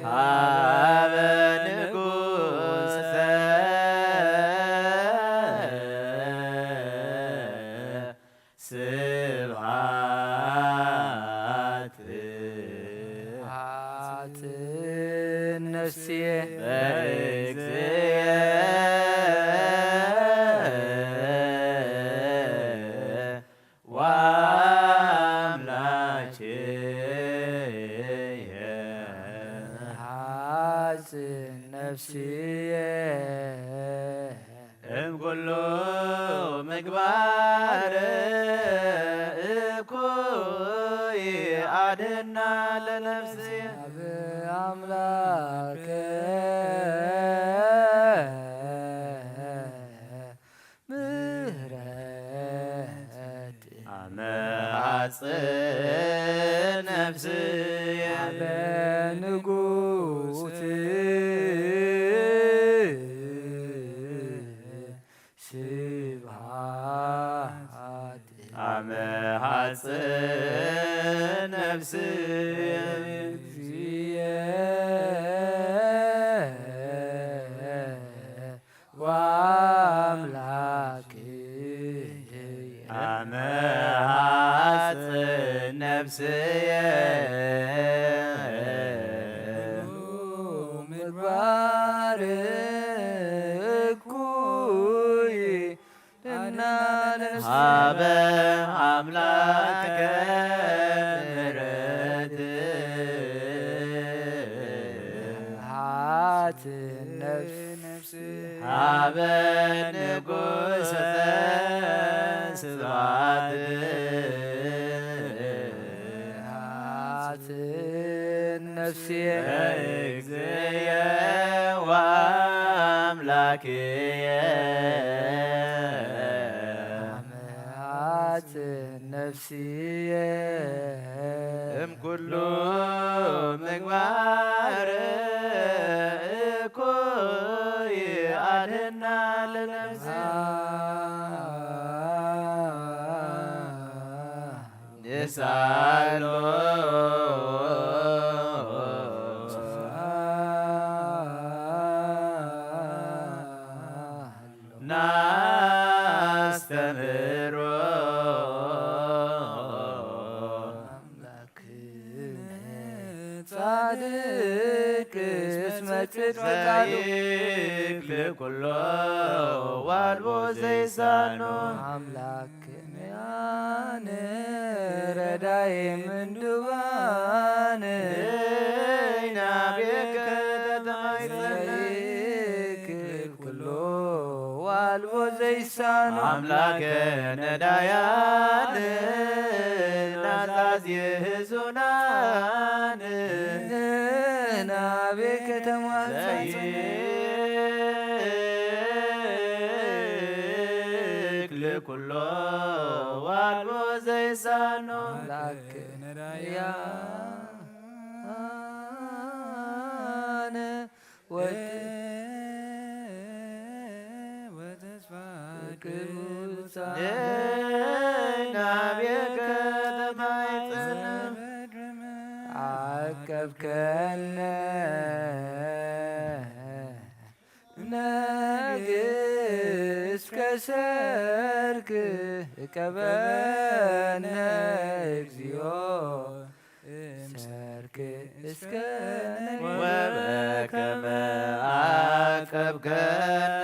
ሀበ ንጉሠ ስብሐት አጽን ነፍሲ በእግዚእ ወአምላክየ አጽን ነፍሲ እምኩሉ ምግባር እኩይ አድኅና ለነፍስየ አብ አምላከ ምሕረት አመ ሐጽን ነፍስየ አበ ንጉሥ ስብሐት አመ ሐጽን ነፍስየ እግዚእ ወአምላክየ አመ ሐጽን ነፍስየ ምግባር እኩይ እና ሀበ አምላክ ነፍስየ እግዚእየ ወአምላክየ አመሃት ነፍስየ እምኩሉ ምግባር እኩይ አድኅና ለነፍሴ ንሳሎ ናስተምህሮ ጻድቅ እስመ ጽድቅ ፈቃዱ ዘይክል ኩሎ ዋልቦ ዘይሳኖ አምላክንያነ ረዳዬ ምንዱባነ ናቤከ ተማይጸነ ዘይክል ኩሎ ዋልቦ ዘይሳኖ አምላከ ነዳያን ናዛዝ የህዙናን ናቤ ከተማ ዘይክል ኩሎ ዋልቦ ዘይሳኖ ላክንያነ ወተስፋ ቅዱሳን ናቤከ ተማይጸነ አቀብከነ ነግሥ ከሰርክ እቀበነ እግዚኦ ሰርክ እስከ ወበከመ አቀብከነ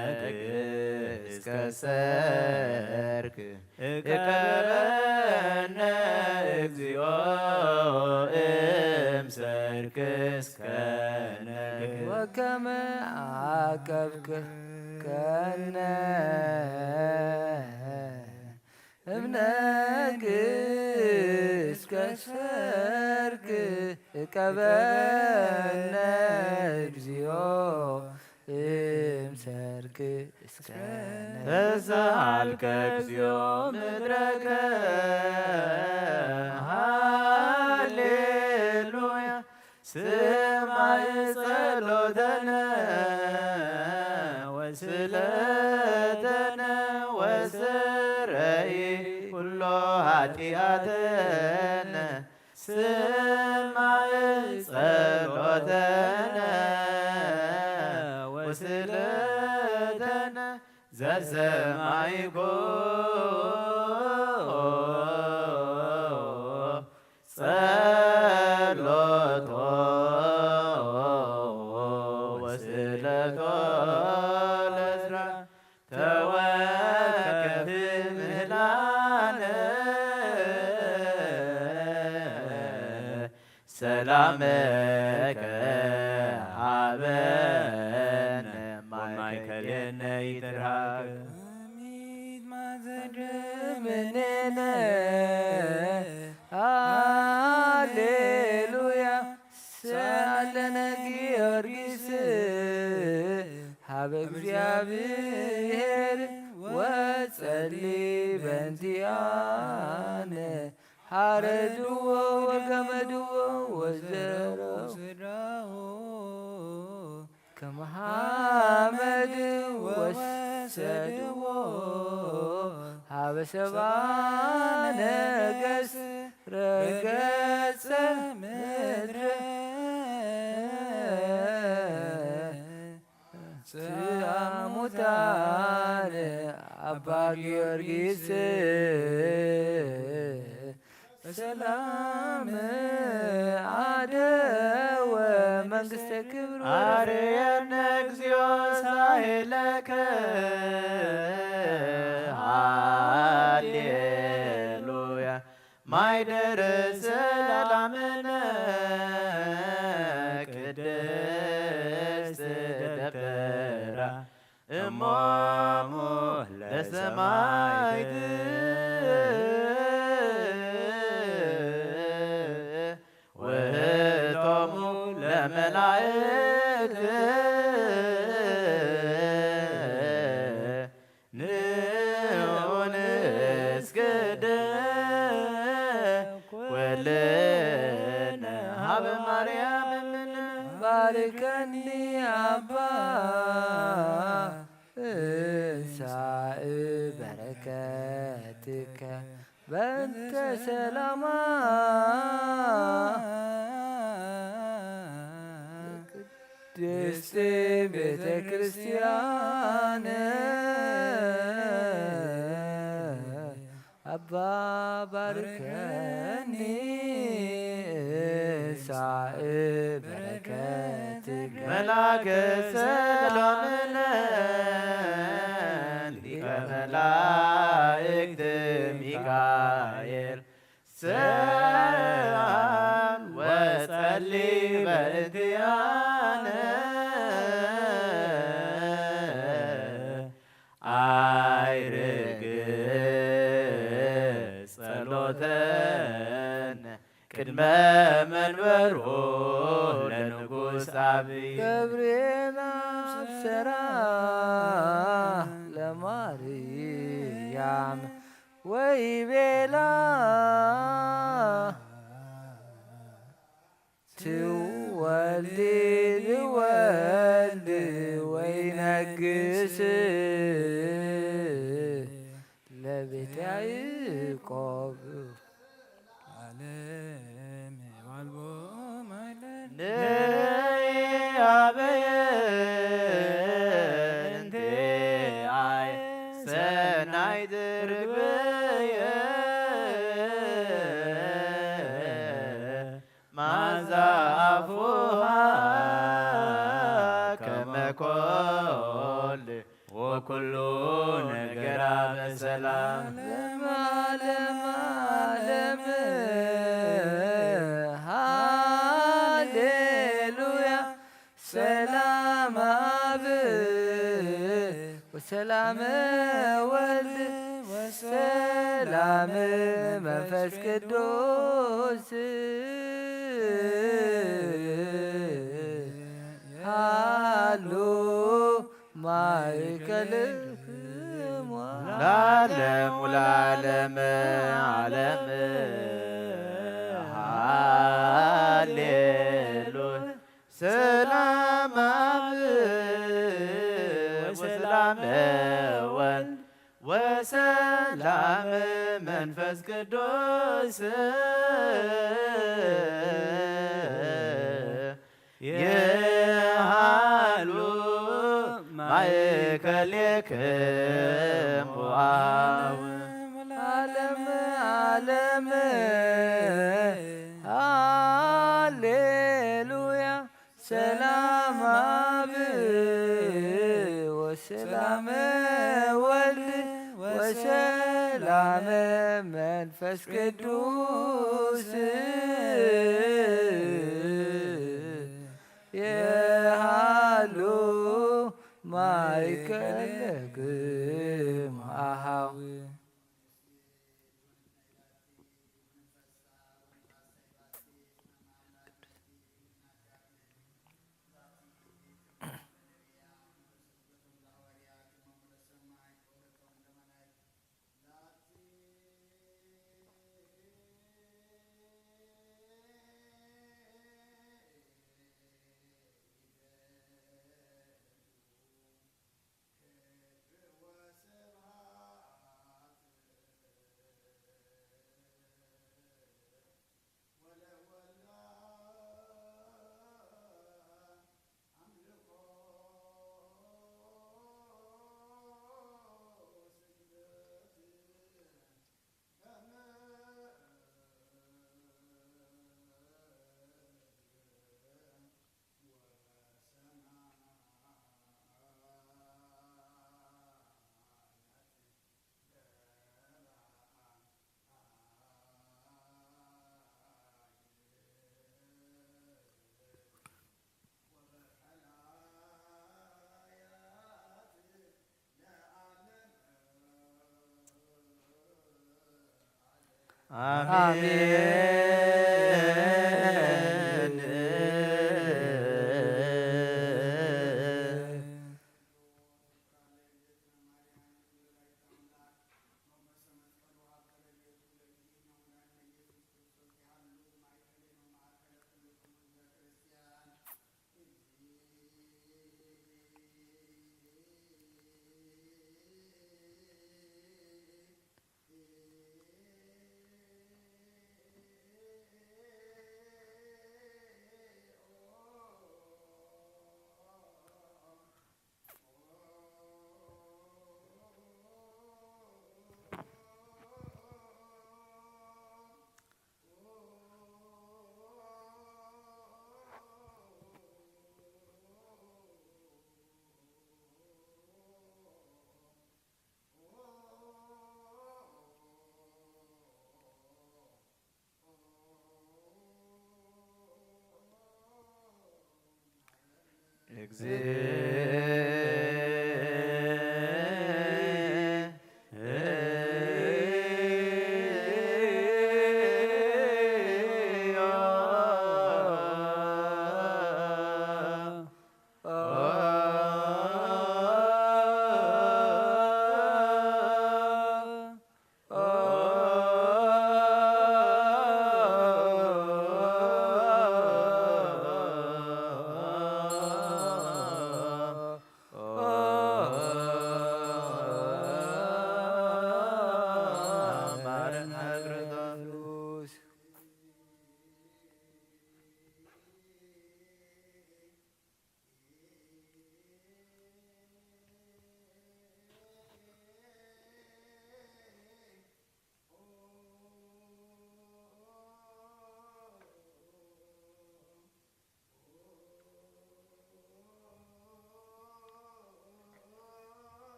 እምነግሥ ከሰርክ እቀበነ እግዚኦ እምሰርክ እስከ ነግህ ወከመ አቀብከነ እምነግሥ ከሰርክ እቀበነ እግዚኦ እምሰርክ እስከ ተሳልከ እግዚኦ ምድረከ ሃሌሉያ ስማዕ ጸሎተነ ወስእለተነ ወስረይ ኩሎ ኃጢአተነ ስማዕ ጸሎተነ ወስእለተነ ዘሰማይኮ ጸሎቶ ወስእለቶ ለዕዝራ ተወከፍ ምህላነ ሰላመከ ሀበነ ማእከሌነ ይትርሃቅ ምኔነ ሃሌሉያ ሰአለነ ጊዮርጊስ ሀበ እግዚአብሔር ወጸሊ በእንቲአነ ሐረድዎ ወገመድዎ ወዘረው ከመሐመድ ወሰድዎ ሀበ ሰብአ ነገሥት ረገጸ ምድረ ጽአሙታነ አባ ጊዮርጊስ ሰላም አደወ መንግሥተ ክብር አርየነ እግዚኦ ሳሄለከ ሃሌሉያ ማይደረ ሰላምነ ቅድስት ደብተራ እሞሙ ለሰማዕት ባርከኒ አባ እንሳእ በረከትከ በእንተ ሰላማ ቅድስት ቤተ ክርስቲያን አባ ባርከኒ እንሳእ በረከትከ መላከ ሰላምነ ሊቀ መላእክት ሚካኤል ሰአል ወጸልይ በእንቲአነ አይርግ ጸሎተነ ቅድመ መንበሮ ለንጉሥ አብይ ገብርኤል አብሰራ ለማርያም ወይቤላ ትወልድ ልወልድ ወይነግስ ለቤተ ያዕቆብ ንያበየ እንቲአየ ሰናይ ድርግብየ ማዛፉሃ ከመ ኮል ወኩሉ ነገራ በሰላም ለዓለም ዓለም ሃሌሉያ ሰላም አብ ወሰላም ወልድ ወሰላም መንፈስ ቅዱስ ሃሎ ማእከልክሙ ለዓለሙ ለዓለመ ዓለም ሃሌሉያ ሰላም አብ ወሰላም ወልድ ወሰላም መንፈስ ቅዱስ የሃሉ ማእከልክሙ አብ ዓለም ዓለም ሃሌሉያ ሰላም አብ ወሰላም ወልድ ወሰላም መንፈስ ቅዱስ የሃሉ ማእከልክሙ አሃው አሜን።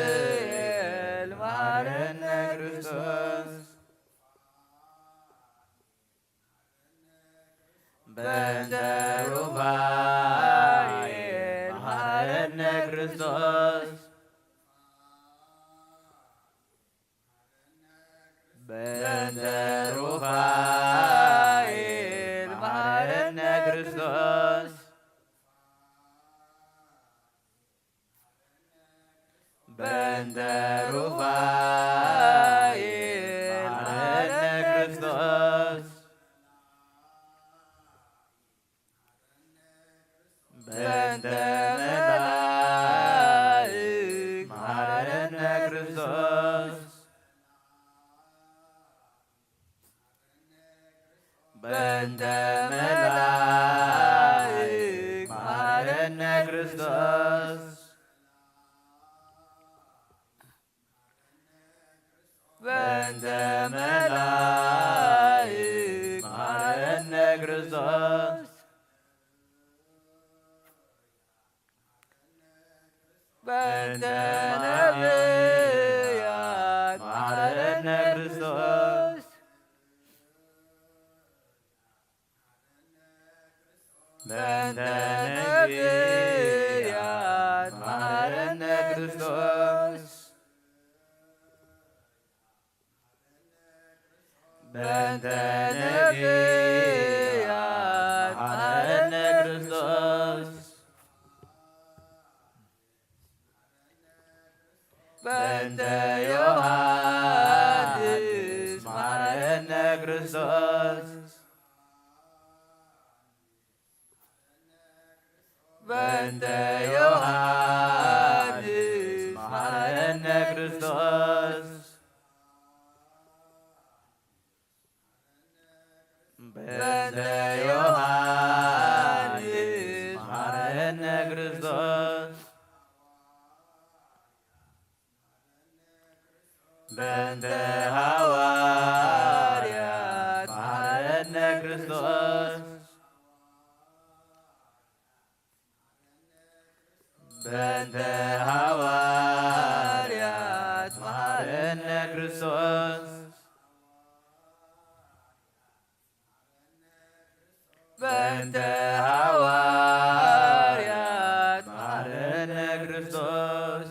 ገብርኤል መሐረነ ክርስቶስ በእንተ ሩፋኤል መሐረነ ክርስቶስ በእንተ ሩፋኤል መሐረነ ክርስቶስ በእንተ ሩፋኤል መሐረነ ክርስቶስ በእንተ መላእክት መሐረነ ክርስቶስ በእንተ መላእክት መሐረነ ክርስቶስ በእንተ መላእክት መሐረነ ክርስቶስ በእንተ ነቢያት መሐረነ ክርስቶስ በእንተ ነቢያት መሐረነ ክርስቶስ በእንተ ነቢያት መሐረነ ክርስቶስ በእንተ ዮሐንስ መሐረነ ክርስቶስ በእንተ ዮሐንስ መሐረነ ክርስቶስ በእንተ ዮሐንስ መሐረነ ክርስቶስ በእንተ ሐዋርያት መሐረነ ክርስቶስ በእንተ ሐዋርያት መሐረነ ክርስቶስ በእንተ ሐዋርያት መሐረነ ክርስቶስ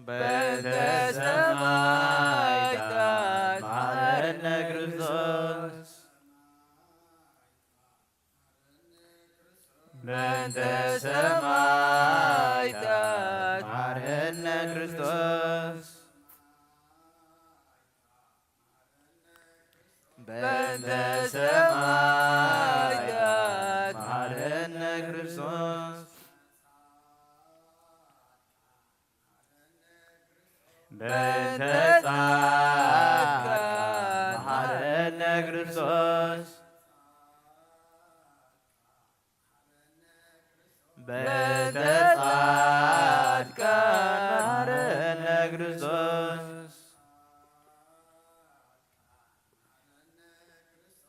በእንተ ሰማዕታት መሐረነ ክርስቶስ በእንተ ሰማዕታት መሐረነ ክርስቶስ በእንተ ሰማዕታት መሐረነ ክርስቶስ በእንተ ጻድቃን መሐረነ ክርስቶስ በእንተ ጻድቃን መሐረነ ክርስቶስ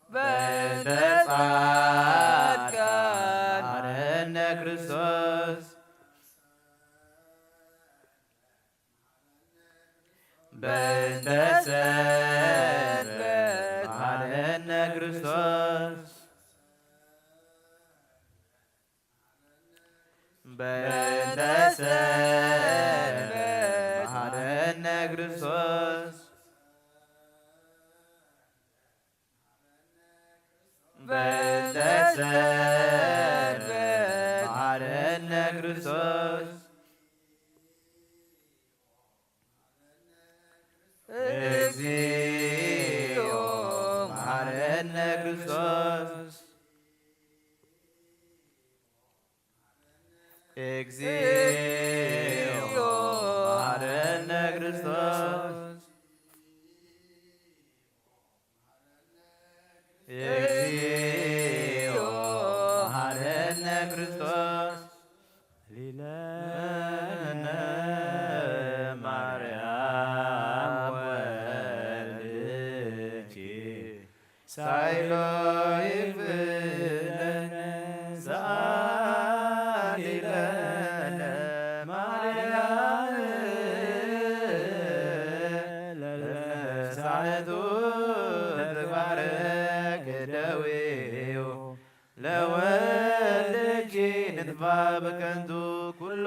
በእንተ ጻድቃን መሐረነ ክርስቶስ በእንተ ሰንበት መሐረነ ክርስቶስ በእንተ ሰንበት መሐረነ ክርስቶስ በእንተ ሰንበት መሐረነ ክርስቶስ እግዚኦ መሐረነ ክርስቶስ እግዚኦ መሐረነ ክርስቶስ እግዚኦ መሐረነ ክርስቶስ ሊለነ ማርያም ወልድኪ ሳይሎ ይፍለነ ቁመቱ ተባረክ ደዌው ለወልጅ ንጥፋ በከንቱ ኩሎ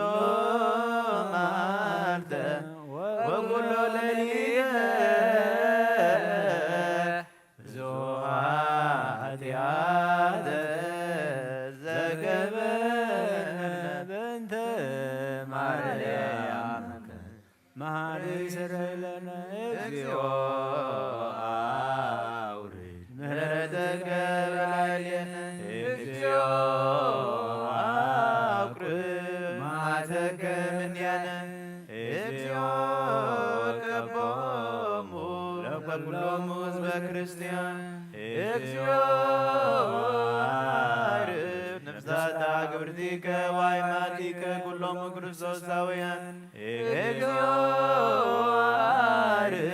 ማልተ ወኩሎ ለሊየ ብዙኃት ኃጢአተ ዘገበርነ በእንተ ማርያም መሐሪ ስረይ ለነ እግዚኦ አውርድ ምሕረተከ በላዕሌነ እግዚኦ አቁርብ መዓተከ እምኔነ እግዚኦ ቀቦሙ ለኩሎሙ ሕዝበ ክርስቲያን እግዚኦ አርብ ነፍሳተ ግብርቲከ ወአእማቲከ ኩሎሙ ክርስቶሳውያን እግዚኦ አርብ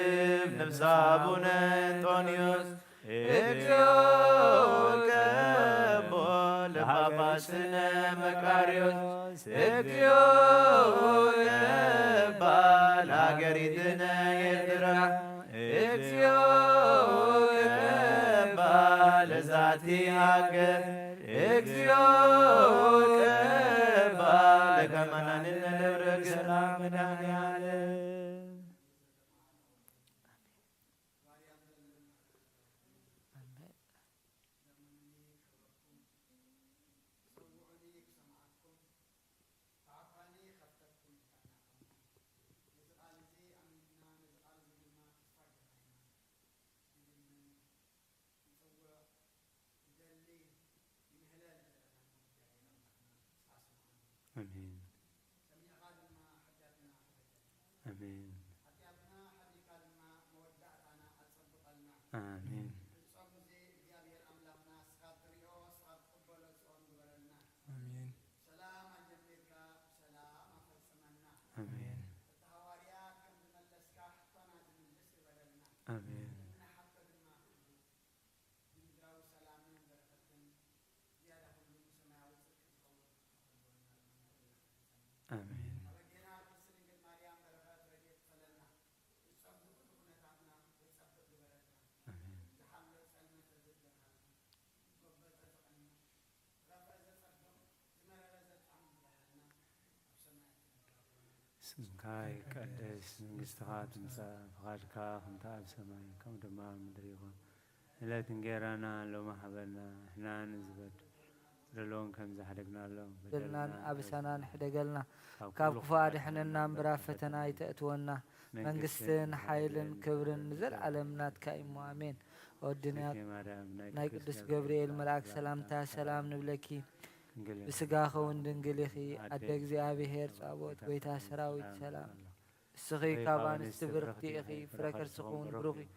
ነፍሰ አቡነ እንጦንዮስ እግዚኦ ቀቦ ለጳጳስነ መቃርዮስ እግዚኦ ቀባ ለአገሪትነ ኤርትራ እግዚኦ ቀባ ለዛቲ ሀገር እግዚኦ ቀባ ለከመናንነ ደብረ ሰላም መድኃኔዓለም آمين آمين آمين آمين آمين آمين ስምካ ይቀደስ መንግሥትኻ ትምጻእ ፈቃድካ ከምቲ ኣብ ሰማይ ከምኡ ድማ ኣብ ምድሪ ይኹን ዕለት እንጀራና ሎሚ ሃበና ንሕና ንዝበድል ዘለዎም ከም ዝሓደግናሎም በደልናን ኣበሳናን ሕደገልና ካብ ክፉ ኣድሕነና እምበር ኣብ ፈተና ኣይተእትወና መንግስትን ሓይልን ክብርን ንዘለዓለም ናትካ እሞ ኣሜን። ወድንያት ናይ ቅዱስ ገብርኤል መልኣክ ሰላምታ ሰላም ንብለኪ ብስጋኸ እውን ድንግል ኢኺ ኣደ እግዚኣብሔር ጻብኦት ጎይታ ሰራዊት ሰላም እስኺ ካብ ኣንስቲ ብርክቲ ኢኺ ፍረ ከርስኹ እውን ብሩኽ እዩ።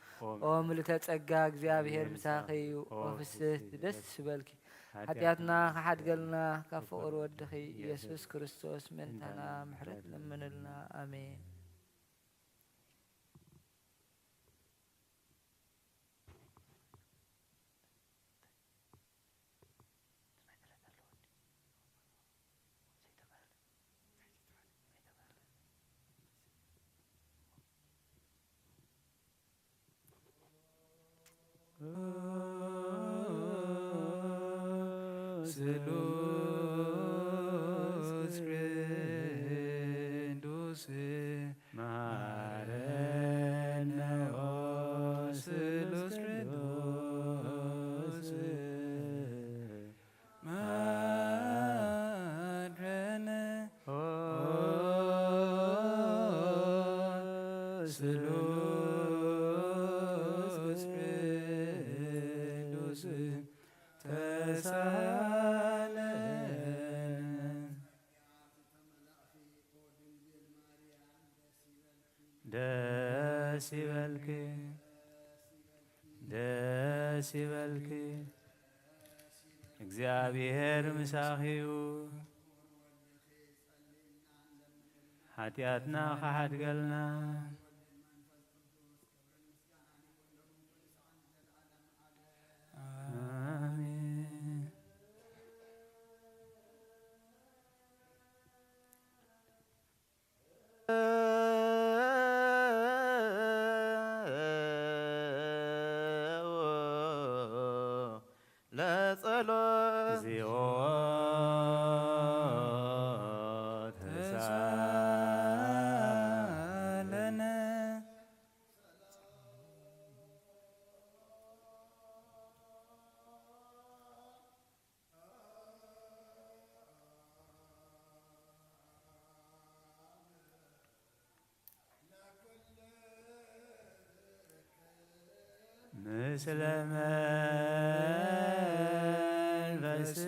ኦ ምልዕተ ጸጋ እግዚኣብሔር ምሳኺ እዩ። ኦ ፍስሕቲ ደስ ይበልኪ ሓጢኣትና ከሓድገልና ካብ ፍቕሪ ወድኺ ኢየሱስ ክርስቶስ ምእንታና ምሕረት ለምንልና ኣሜን። ስሉስ ቅዱስ ማረነ ኦ ስሉስ ቅዱስ ማረነ ኦ ስሉስ ቅዱስ ደስ ይበልክ ደስ ይበልክ እግዚአብሔር ምሳኺዩ ኃጢአትና ከሓድገልና አሜን። ጸሎት እግዚኦ ተሳለነ ምስለ መንፈስከ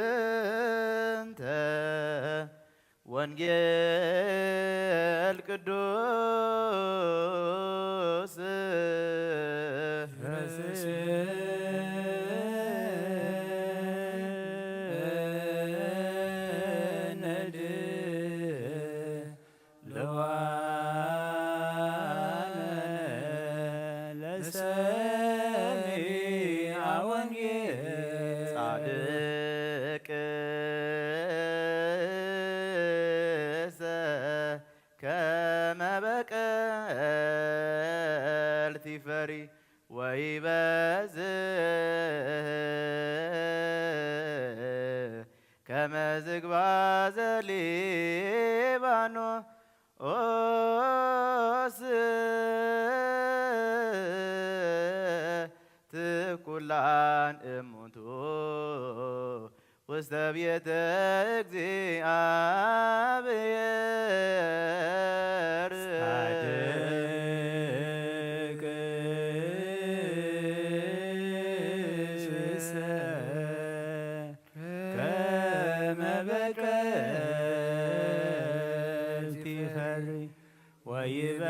በእንተ ወንጌል ቅዱስ ነድ ለዋለ ለሰሚዐ ወንጌል ጻድቅ ከመ በቀልቲ ፈሪ ወይበዝሕ ከመ ዝግባ ዘሊባኖስ ትኩላን እሙንቱ ውስተ ቤተ እግዚአብሔር ጻድቅ ከመ በቀልቲ ፈሪ ወይበዝሕ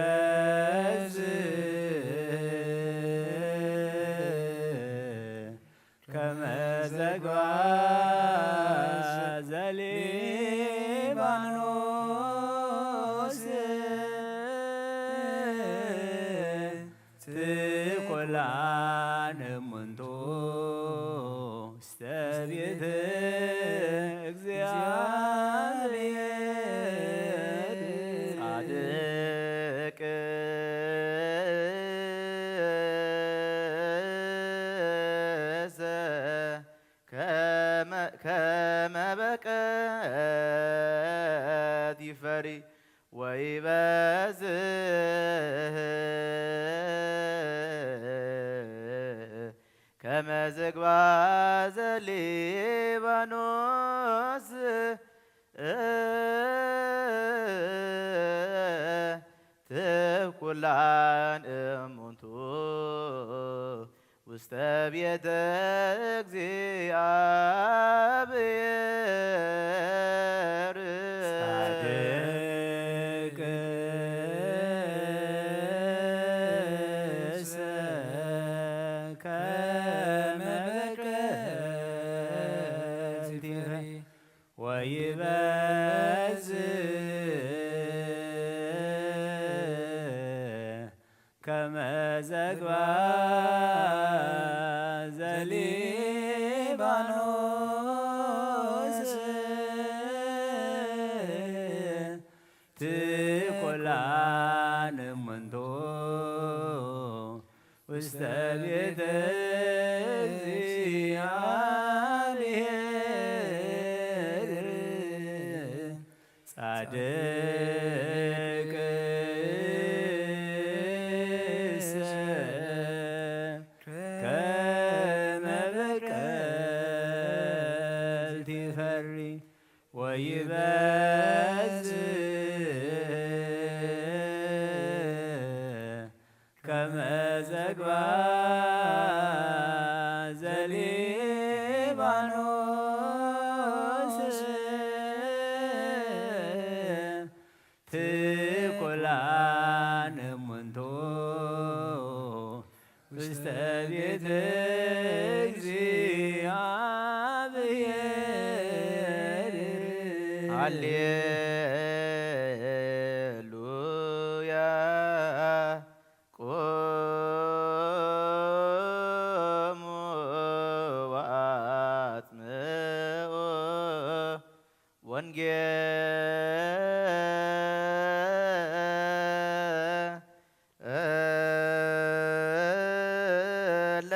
ከመ ዘግባ ዘሊባኖስ ትኩላን እሙንቱ ውስተ ቤተ እግዚአብሔር ጻድቅ ከመ በቀልቲ ፈሪ ወይበዝሕ ከመ ዝግባ ዘሊባኖስ ትኩላን እሙንቱ ውስተ ቤተ እግዚአብሔር ጻድቅ ከመ በቀልቲ ፈሪ ወይበዝሕ ከመ ዘግባ ዘሊባኖስ ትኩላን እሙንቱ ውስተ ቤተ እግዚአብሔር ጻድቅ ከመ በቀልቲ ፈሪ ወይበዝሕ ሃሌሉያ ቁሙ ወአጽምዑ ወንጌለ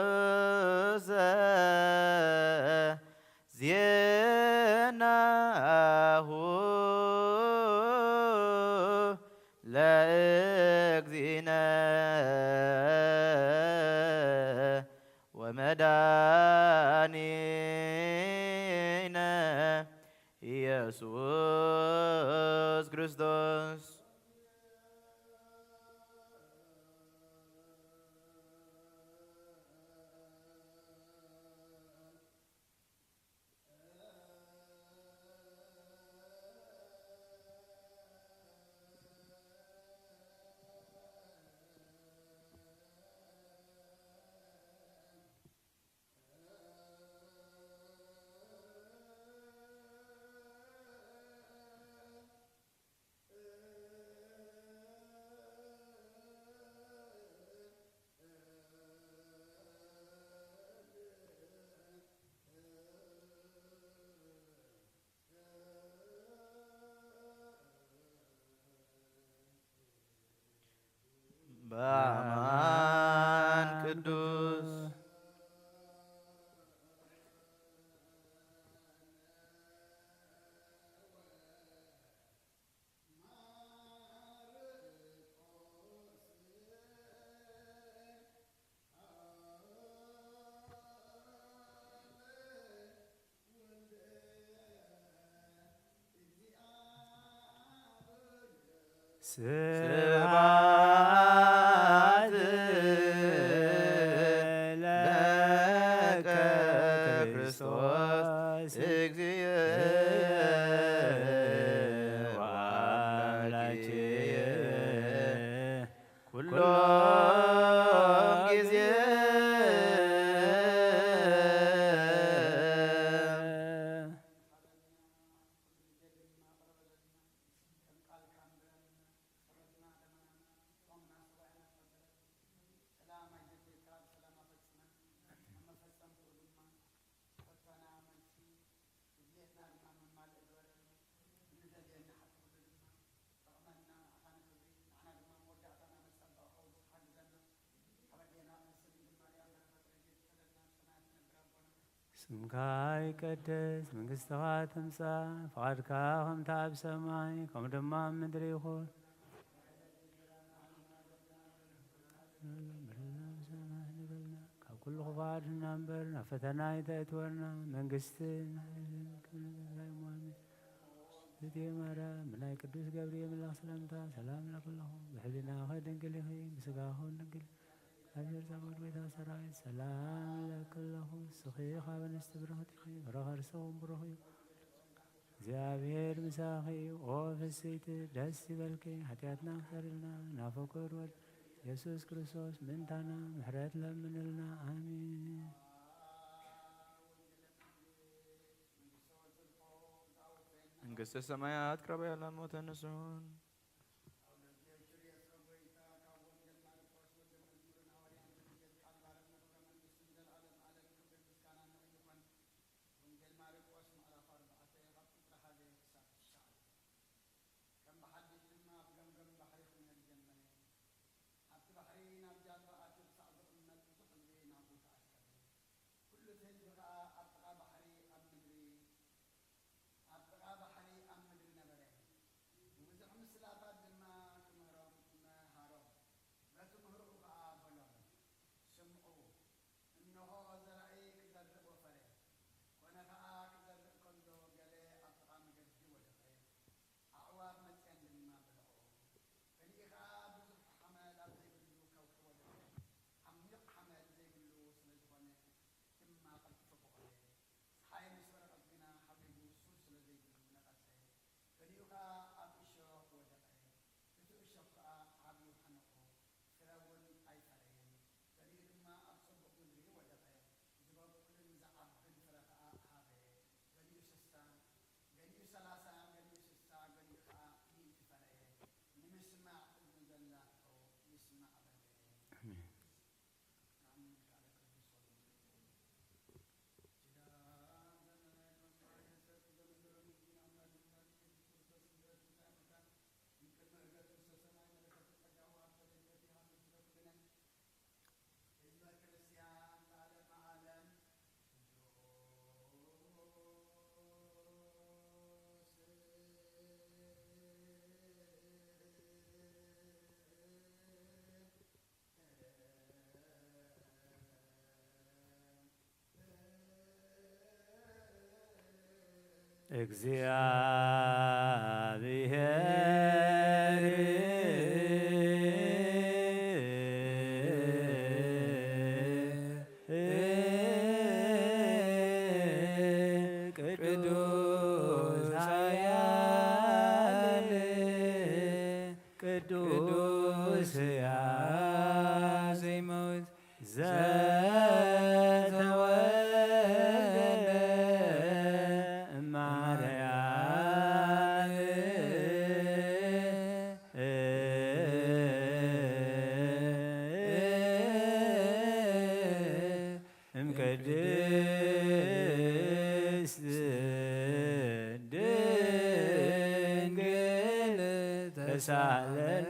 ቅዱስ ዜናሁ ለእግዚእነ ወመድኃኒነ ኢየሱስ ክርስቶስ በአማን ቅዱስ ስብሐት ለከ ክርስቶስ እግዚእ ወአምላክየ ኩሎ ጊዜ ስምካ ይቀደስ መንግሥትኻ ትምጻእ ፈቃድካ ከምቲ ኣብ ሰማይ ከምኡ ድማ ኣብ ምድሪ ይኹን ካብ ኩሉ ክፋድና እምበር ናብ ፈተና ይተእትወና መንግስትን እቴ ማርያም ብናይ ቅዱስ ገብርኤል መልአክ ሰላምታ ሰላም ለኩለኹ ብሕሊናኸ ድንግል ኢኺ ብስጋኹን ድንግል እግዚአብሔር ጸባኦት ቤተ ሰራዊት ሰላም ለክለኹ ስኺ ካብ እንስቲ ብርኽት ኢኺ ፍረኸ ርእስኹም ብሩኽ እዩ እግዚአብሔር ምሳኺ እዩ ኦ ፍስይቲ ደስ ይበልኪ ኃጢአትና ክሰሪልና ናብ ፍቁር ወልድ ኢየሱስ ክርስቶስ ምንታና ምሕረት ለምንልና አሜን። መንግሥተ ሰማያት ቅረበ ያለ ሞተ ንሱን ቅዱስ ኃያል ቅዱስ ሕያው ዘይመውት ዘተወልደ እማርያም እምቅድስት ድንግል ተሳለነ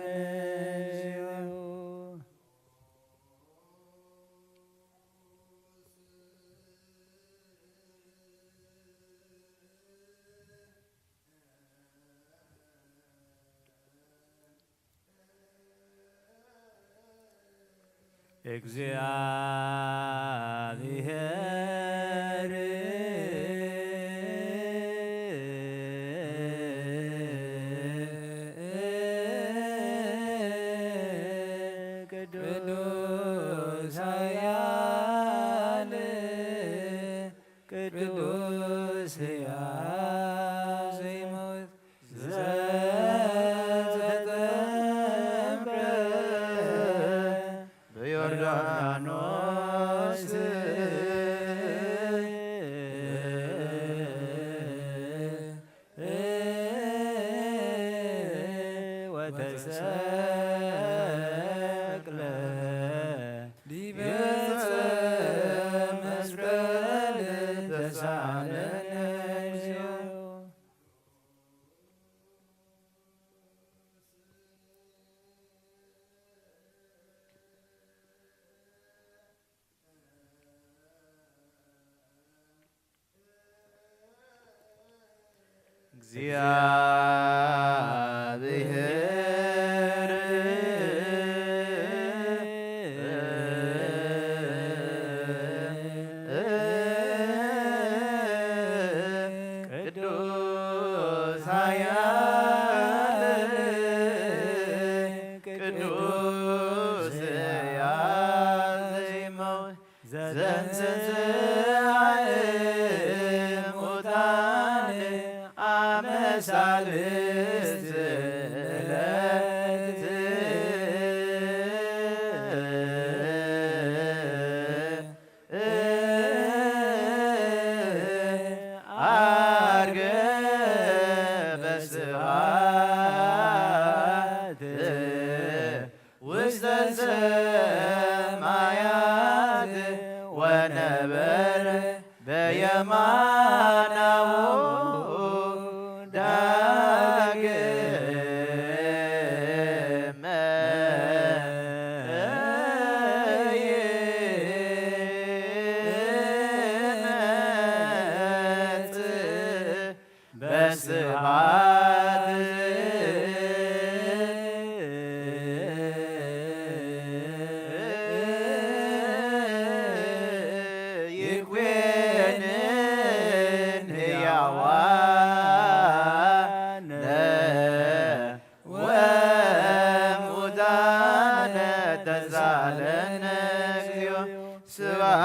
እግዚአብሔር ቅዱስ ኃያል ቅዱስ ሕያው ዘይመውት ዘተጠምቀ በዮርዳኖስ ወተሰቅለ ዲበ መስቀል ተሳለነ እግዚኦ እግዚአብሔር ቅዱስ ኃያል ቅዱስ ሕያው ዘይመውት ዘተንሥአ እሙታን አመሳልስት ዕለት አርገ በስብሐት ውስተ ሰማያት ወነበረ በየማናሁ ዳግመ ይመጽእ በስብሐት ይኩነን ሕያዋነ ወሙታነ ተሳለነ እግዚኦ ስብሐት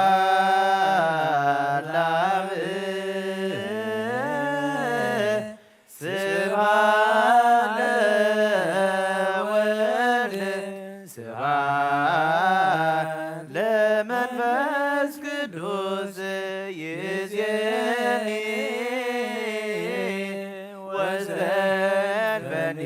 ለአብ ስብሐት ለወልድ ስብሐት ለመንፈስ ቅዱስ ይእዜኒ ወዘልፈኒ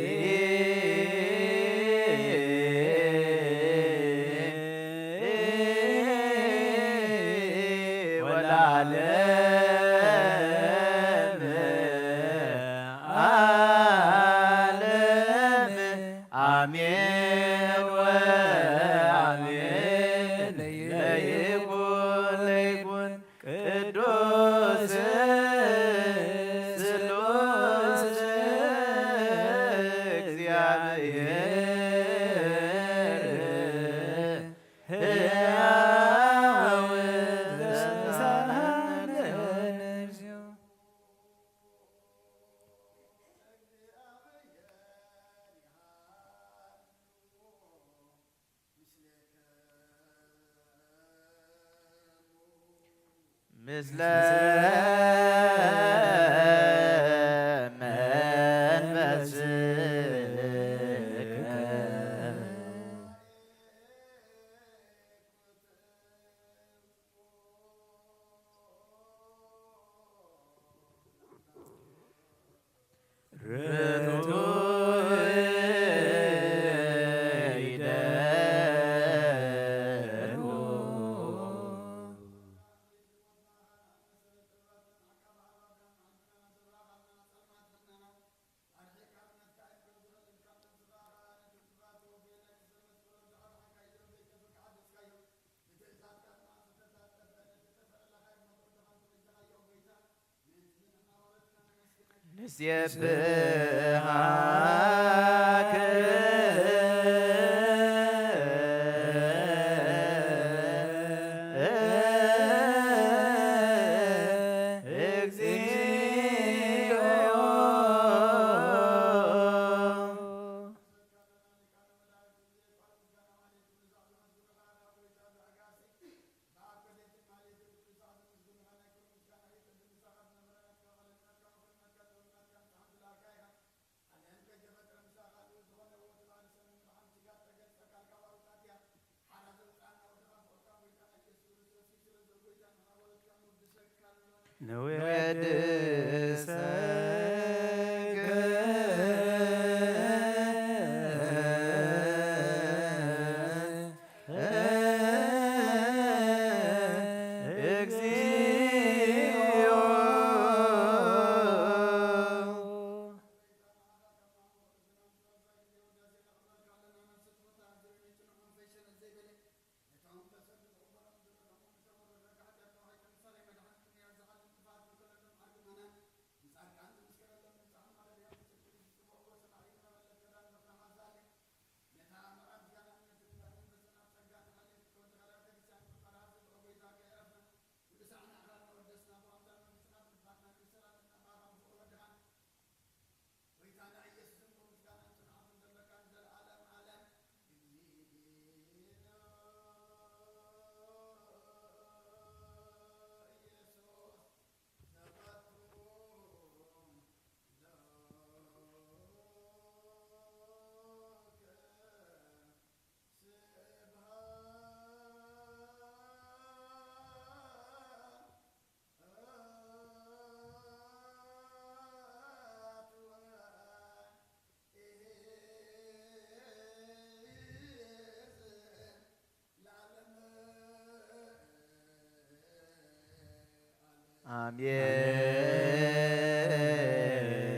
ወለዓለመ ዓለም አሜን ወአሜን ለይኩን ለይኩን ቅዱስ ስሉስ እግዚአብሔር ሕያው ዘሳለነ እግዚኦ ምስለ መንፈስከ ንሴብሐከ እግዚኦ ንወድሰከ እግዚኦ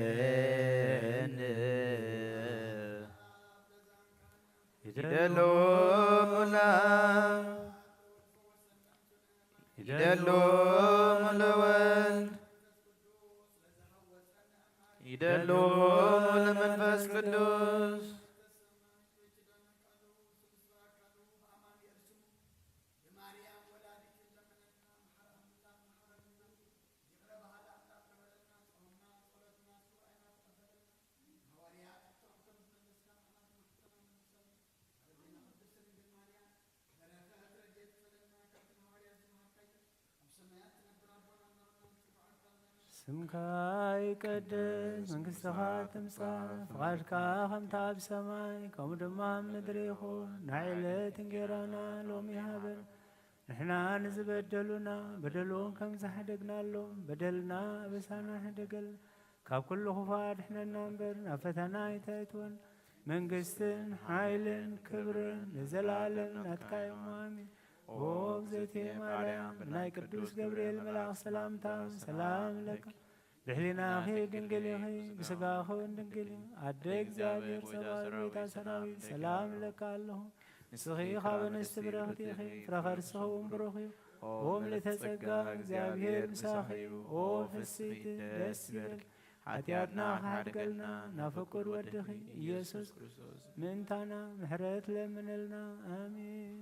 አሜን። ይደሎሙ ለወልድ ይደሎሙ ለመንፈስ ቅዱስ ስምካ ይቀደስ መንግሥትኻ ትምጻእ ፍቓድካ ከምቲ ኣብ ሰማይ ከምኡ ድማ ኣብ ምድሪ ይኹን ንዕለት እንጀራና ሎሚ ሃበና ንሕና ንዝበደሉና በደሎም ከም ዝሓደግናሎም በደልና ኣበሳና ሕደገልና ካብ ኩሉ ክፉእ ኣድሕነና እምበር ናብ ፈተና ኣይተእትወና መንግስትን ሓይልን ክብርን ንዘላለም ናትካ እዮም ኣሜን። ኦ እግዝእትየ ማርያም ብናይ ቅዱስ ገብርኤል መልኣክ ሰላምታ ሰላም ለካ ብሕሊናኺ ድንግል ኢኺ ብስጋኺ እውን ድንግል ኢኺ ኣደ እግዚኣብሔር ፀባኦት ጌታ ሰራዊት ሰላም ለካ ኣለኹ ንስኺ ካብ ኣንስቲ ብረኽቲ ኢኺ ፍረ ከርስኺ እውን ብሩኽ እዩ ኦ ምልዕተ ጸጋ እግዚኣብሔር ምሳኺ እዩ ኦ ፍስሕቲ ደስ ይበል ኃጢአትና ካሕድገልና ናብ ፍቁር ወድኺ ኢየሱስ ምእንታና ምሕረት ለምንልና አሜን።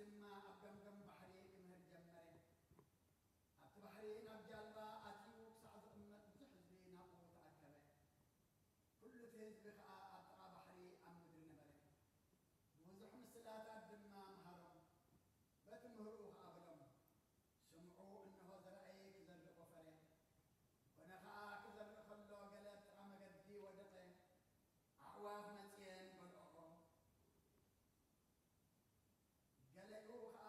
ድማ ኣብ ገምገም ባሕሪ ክምህር ጀመረ ኣብቲ ባሕሪ ናብ ጃልባ ኣትዩ ክሳዕ ዝቕመጥ ብዙሕ ህዝቢ ናብኡ ተኣከበ ኩሉ እቲ ህዝቢ ከዓ ኣብ ጥቓ ባሕሪ ኣብ ምድሪ ነበረ ብብዙሕ ምስላታት ድማ መሃሮም በቲ ምህርኡ ከዓ ብሎም ስምዑ እንሆ ዝረአየ ክዘርእ ቆፈረ ኮነ ከዓ ክዘርእ ከሎ ገለ ኣብ ጥቓ መገዲ ወደቐ ኣዕዋፍ መፅአን በልዖ ገሊኡ ከዓ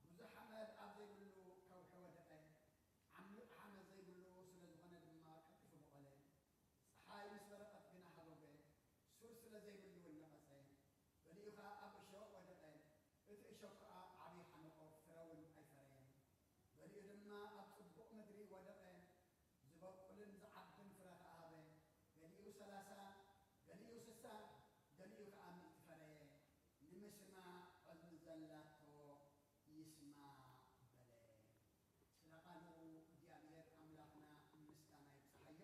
ብዙሕ ሓመድ ኣብ ዘይብሉ ከውሒ ወደቐ ዓሚቕ ሓመድ ዘይብሉ ስለ ዝኾነ ድማ ቀጢፉ በቆለ ፀሓይ ምስ በረቐት ግና ሃበበ ሱር ስለ ዘይብሉ ነቐፀ ገሊኡ ከዓ ኣብ እሾቕ ወደቐ እቲ እሾቕ ከዓ ዓብዪ ሓነቆ ፍረ እውን ኣይፈረየን ገሊኡ ድማ ኣብ ጽቡቕ ምድሪ ወደቐ ዝበቁልን ዝዓብን ፍረ ከዓ ሃበ ገሊኡ 30 ገሊኡ 60 ገሊኡ ከዓ 100 ፈረየ ንምስማዕ ዕዝኒ ዘላቶ ይስማዕ በለ ስለ ቃሉ እግዚአብሔር ኣምላኽና ምስጋና ይብፅሓዮ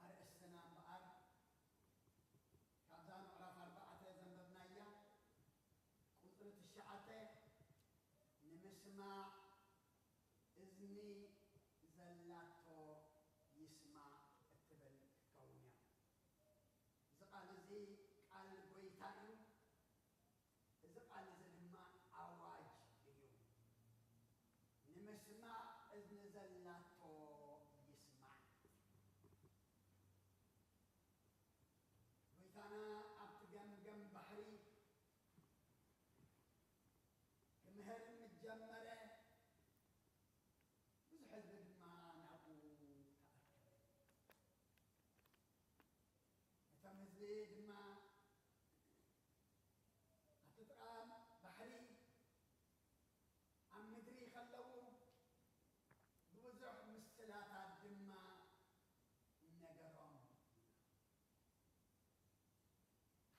ኣርእስትና እምበኣር ካብዛ ምዕራፍ 4 ዘንበብናያ ቁፅሪ 9 ንምስማዕ እዝኒ ዘላቶ ይስማዕ እትብል ትከውን እያ እዚ ቃል እዚ ቃል ጎይታ እዩ እዚ ቃል እዚ ድማ ኣዋጅ እዩ ንምስማዕ እዝኒ ዘላቶ ይስማዕ ጎይታና ኣብቲ ገምገም ባሕሪ ክምህር ምጀመረ ብዙሕ ህዝቢ ድማ ናብኡ ተኣከበ እቶም ህዝቢ ድማ ኣብቲ ጥቓ ባሕሪ ኣብ ምድሪ ከለዉ ብብዙሕ ምስላታት ድማ ነገሮም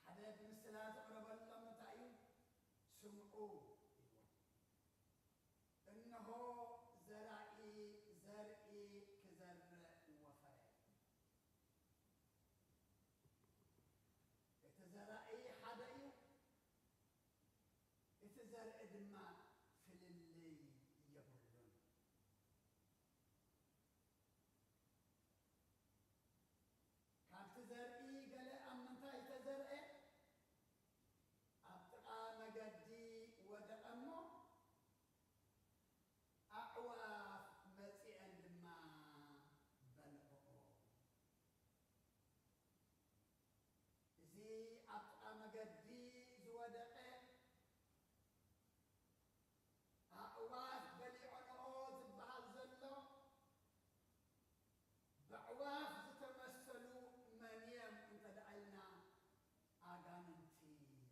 ሓደ ብምስላት ኣቕረበሎም እንታይ እዩ ስምዑ ኢልዎም እንሆ ዘርኢ ዘርኢ ክዘርእ ወፈረ እቲ ዘራኢ ሓደ እዩ እቲ ዘርኢ ድማ ፍልልይ የብሉን ካብቲ ዘርኢ ገለ ኣብ ምንታይ ተዘርአ ኣብ ጥቓ መገዲ ወደቐ እሞ ኣዕዋፍ መፂአን ድማ በልዕኦ እዚ ኣብ ጥቓ መገዲ ዝወደቐ ኣዕዋፍ በሊዖንኦ ዝበሃል ዘሎ ብዕዋፍ ዝተመሰሉ መን እዮም እንተደኣልና ኣጋንንቲ እዮም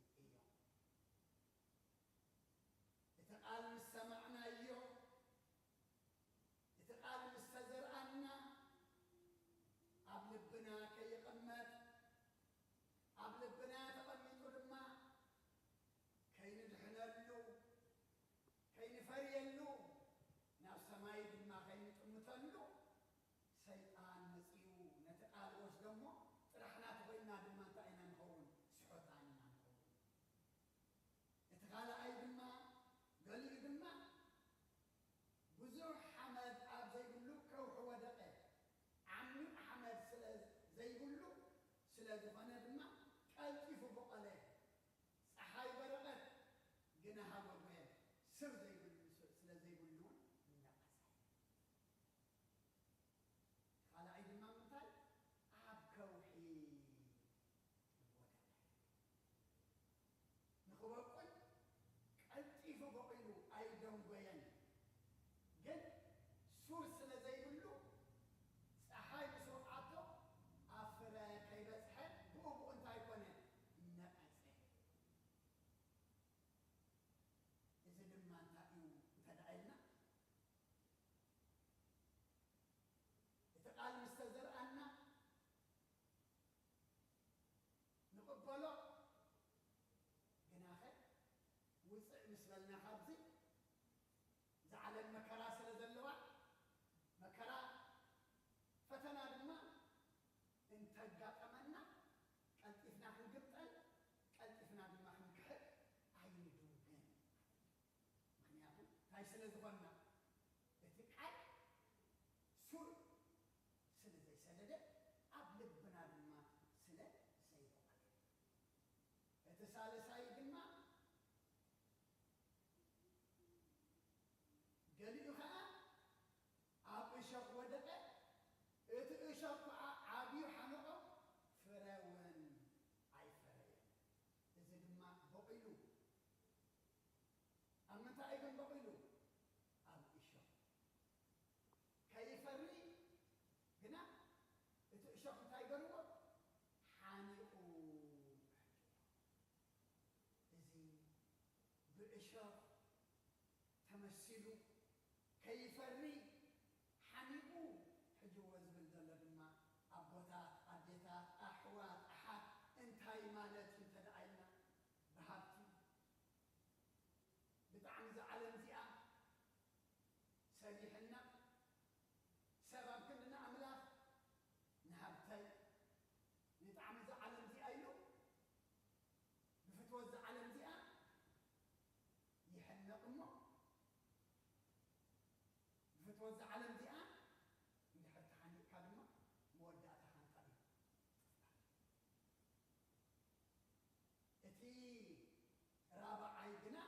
እቲ ቃል ምስ ሰማዕናዮ እቲ ቃል ምስ ተዘርአና ኣብ ልብና ከይቕመጥ ኣብ ልብና ተቐሚጡ ድማ ከይንድሕነሉ ከይንፈርየሉ ናብ ሰማይ ድማ ከይንጥምተሉ ሰይጣን መፂኡ ነቲ ቃል ወስዶ እሞ ጥራሕና ተኮይንና ድማ እንታይ ኢና ንኸውን ስሖታን ኢና ንኸውን እቲ ካልኣይ ድማ ገሊኡ ድማ ብዙሕ ሓመድ ኣብ ዘይብሉ ከውሒ ወደቐ ዓሚቕ ሓመድ ስለ ዘይብሉ ስለ ዝኾነ ድማ ቀልጢፉ በቆለ ፀሓይ በረቐት ግና ሃበበ ስር ዘይብሉ ስለ ዘይብሉ ነቐሰ ካልኣይ ድማ ምንታይ ኣብ ከውሒ ወደቀ ንኽበቁል ቀልጢፉ በቂሉ ኣይደንጎየን ግን ሱር ስለ ዘይብሉ ፀሓይ ምስ ወቕዓቶ ኣብ ፍረ ከይበፅሐ ብኡኡ እንታይ ኮነ ነቐፀ እዚ ድማ እንታይ እዩ እንተደኣልና እቲ ቃል ምስ ተዘርአና ንቕበሎ ግናኸ ውፅእ ምስ በልና ካብዚ ዝዓለም መከራ ስለ ዘለዋ መከራ ፈተና ድማ እንተጋጠመና ቀልጢፍና ክንግብጠን ቀልጢፍና ድማ ክንክሕል ኣይንድውግን ናይ ስለ ዝኾንና እቲ ቃል ሱር ስለ ዘይሰደደ ኣብ ልብና ድማ ስለ ዘይበቆለ እቲ ሳልሳይ ድማ ገሊኡ ከዓ ኣብ እሾኽ ወደቀ እቲ እሾኽ ከዓ ዓብዩ ሓነቆ ፍረ እውን ኣይፈረየን እዚ ድማ በቂሉ ኣብ ምንታይ ግን በቂሉ ኣብ እሾኽ ከይፈሪ ግና እቲ እሾኽ እንታይ ገርዎ ሓኒቁ እዚ ብእሾኽ ተመሲሉ ከይፈሪ ሓኒቁ ሕጅዎ ዝብል ዘሎ ድማ ኣቦታት ኣዴታት ኣሕዋት ኣሓት እንታይ ማለት እዩ እንተደኣይና ብሃብቲ ብጣዕሚ ዝዓለም እዚኣ ሰሪሕና ሰብ ኣብ ክንድና ኣምላኽ ንሃብተይ ንጣዕሚ ዝዓለም እዚኣ ኢሉ ብፍትወት ዝዓለም እዚኣ ይሕነቕ እሞ ብፍትወት ዝዓለም እዚኣ እንድሕር ተሓኒቕካ ድማ መወዳእታ ሓንታ እዩ እቲ ራብዓይ ግና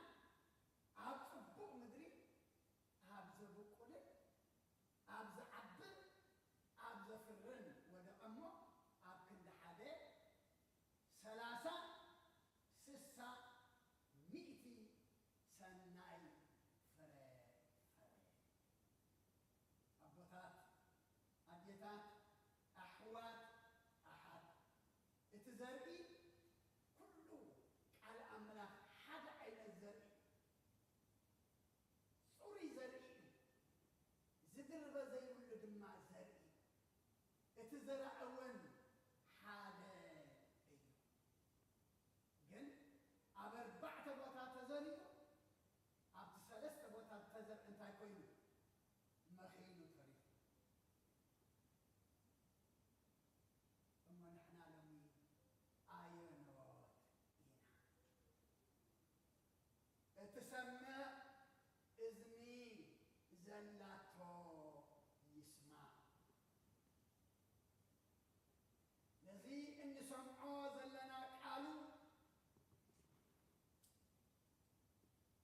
ኣብ ፅቡቕ ምድሪ ኣብ ዘብቁልን ኣብ ዝዓብን ኣብ ዘፍርን ወደቐ እሞ ኣብ ክንዲ ሓደ 30 60 ሚእቲ ሰናይ ፍረ ኣቦታት ኣዴታት ኣሕዋት ኣሓት እቲ ዘርኢ ኩሉ ቃል ኣምላኽ ሓደ ዓይነት ዘርኢ ጽሩይ ዘርኢ እዩ ዝድርበ ዘይብሉ ድማ ዘርኢ እቲ ዘረአ እውን ሓደ እዩ ግን ኣብ 4 ቦታ ተዘሪኡ ኣብቲ 3 ቦታ ተዘርእ እንታይ ኮይኑ መኺኑ ተሪፉ እሞ ንሕና ሎሚ ኣየኖት ኢና እቲ ሰምዕ እዝኒ ዘላቶ ይስማዕ ነዚ እንሰምዖ ዘለና ቃሉ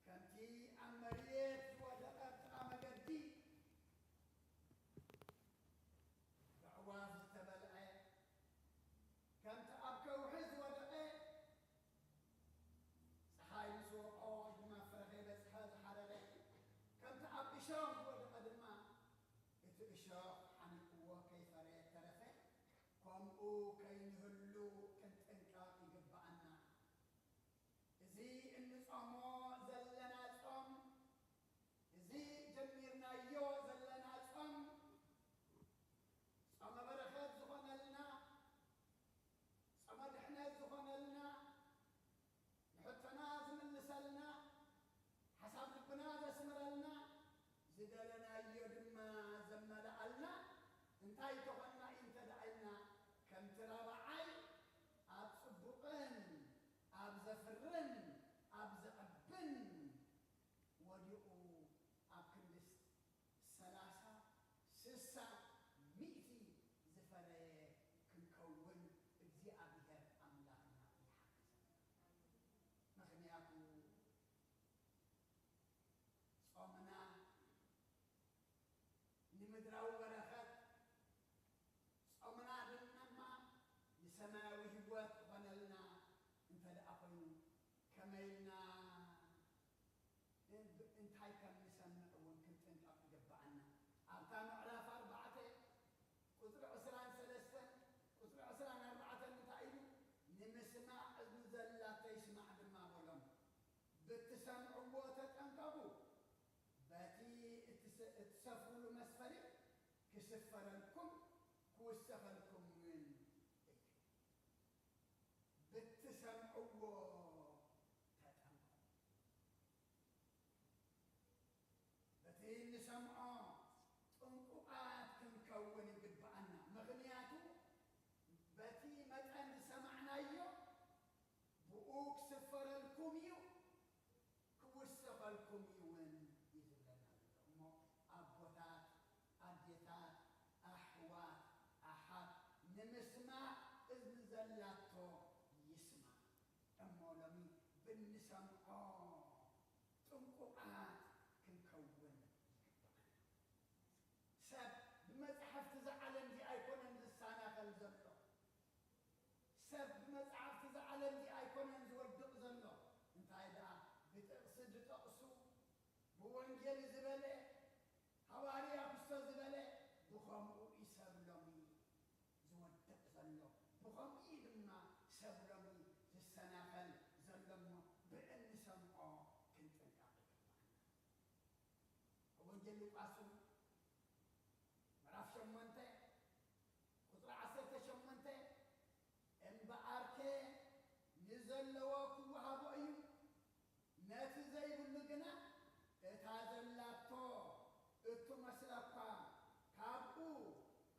ከምቲ ኣብ መሬት ዝወደቐ ጥቓ መገዲ ብዕዋፍ ዝተበልዐ ከምቲ ኣብ ከውሒ ዝወደቐ ፀሓይ ምስ ወቕዖ ድማ ፍረ ከይበፅሐ ዝሓረረ ከምቲ ኣብ እሾኽ ዝወደቐ ድማ እቲ እሾኽ ሓኒቅዎ ከይፈረየ ተረፈ ከምኡ ከይንህሉ ክንጥንቀቕ ይግባአና እዚ እንጾሞ ዘለና ጾም እዚ ጀሚርናዮ ዘለና ጾም ጾመ በረኸት ዝኾነልና ጾመ ድሕነት ዝኾነልና ንሕቶና ዝምልሰልና ሓሳብ ልብና ዘስምረልና ዝደለናዮ ድማ ዘመልኣልና እንታይ ተኾንና እዩ እንተደኣልና ከምቲ ራብዓይ ኣብ ጽቡቕን ኣብ ዘፍርን ኣብ ዘዕብን ወዲቑ ኣብ ክንድስ 30 60 ሚእቲ ዝፈረየ ክንከውን እግዚኣብሔር ኣምላኽና ይሓግዘና ምኽንያቱ ጾምና ንምድራዊ በረኸት ጾምና ድማ ንሰማያዊ ህይወት ኾነልና እንተደኣ ኮይኑ ከመይልና እንታይ ከም ንሰምዕ እውን ክንጥንቀቕ ይግባአና ኣብታ ምዕራፍ 4 ቁፅሪ 23 ቁፅሪ 24 እንታይ እዩ ንምስማዕ እዝኒ ዘላቶ ይስማዕ ድማ በሎም ብትሰምዕዎ ተጠንቀቑ በቲ እትሰፍርሉ መስፈሪ ክስፈረልኩም ክውሰኸልኩም ምን እዩ ብትሰምዕዎ ተጠንቀቑ በቲ ንሰምዖ ጥንቁቃት ክንከውን ይግባአና ምኽንያቱ በቲ መጠን ዝሰማዕናዮ ብኡ ክስፈረልኩም እዩ ክውሰኸልኩም እውን እዩ ዝብለና ብንሰምዖ ጥንቁቃት ክንከውን ሰብ ብመጽሓፍቲ ዝዓለም እዚ ኣይኮነን ዝሰናኸል ዘሎ ሰብ ብመጽሓፍቲ ዝዓለም እዚ ኣይኮነን ዝወድቕ ዘሎ እንታይ ደኣ ብጥቕሲ ዝጠቕሱ ብወንጌል ዝበለ ሃዋርያ ክርስቶስ ዝበለ ብኸምኡ እዩ ሰብ ሎሚ ዝወድቕ ዘሎ ብኸምኡ ድማ ሰብ ሎሚ ዝሰናኸል ዘሎ እሞ ብእንሰምዖ ክንጥንቀቕ ይግባአና። ወንጌል ሉቃስ ምዕራፍ 8 ቁጥሪ 18 እምበኣርከ ንዘለዎ ክወሃቦ እዩ ነቲ ዘይብሉ ግና እታ ዘላቶ እትመስለኳ ካብኡ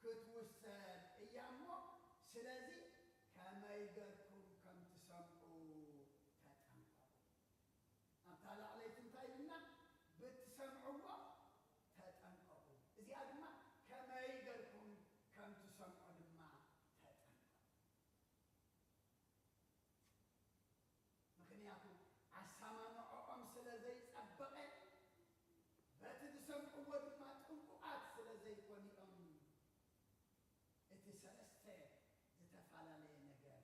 ክትውሰድ እያ እሞ ስለዚ ከመይ ጌርኩም ከም ትሰምዑ ተጠንቀቁ። ኣብታ ላዕለይቲ እንታይ ኢልና ብትሰምዕዎ ተጠንቀቁ። እዚኣ ድማ ከመይ ጌርኩም ከም ትሰምዑ ድማ ተጠንቀቁ። ምክንያቱ ኣሰማምዖኦም ስለ ዘይጸበቐ በቲ ዝሰምዕዎ ድማ ጥንቁቃት ስለ ዘይኮኑ እዮም እቲ ሰለስተ ዝተፈላለየ ነገር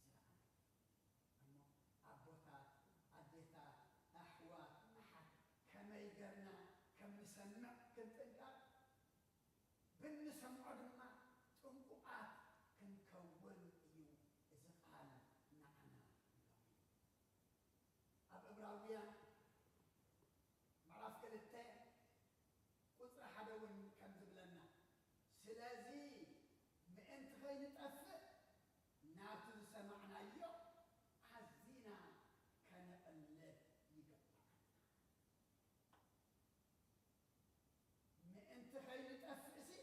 ዝረኣዩ እሞ ኣቦታት ኣዴታት ኣሕዋት ኣሓት ከመይ ጌርና ከም ንሰምዕ ክንጥንቀቕ ብንሰምዖ ድማ ጥንቁቃት ክንከውን እዩ እዚ ቃል ንዓና ኣብ ዕብራውያን ምዕራፍ 2 ቁፅሪ 1 እውን ከም ዝብለና ስለዚ ምእንቲ ከይንጠፍእ ናብቲ ዝሰማዕናዮ ሓዚና ከነቐልብ ይግባአና። ምእንቲ ከይንጠፍእ ሲ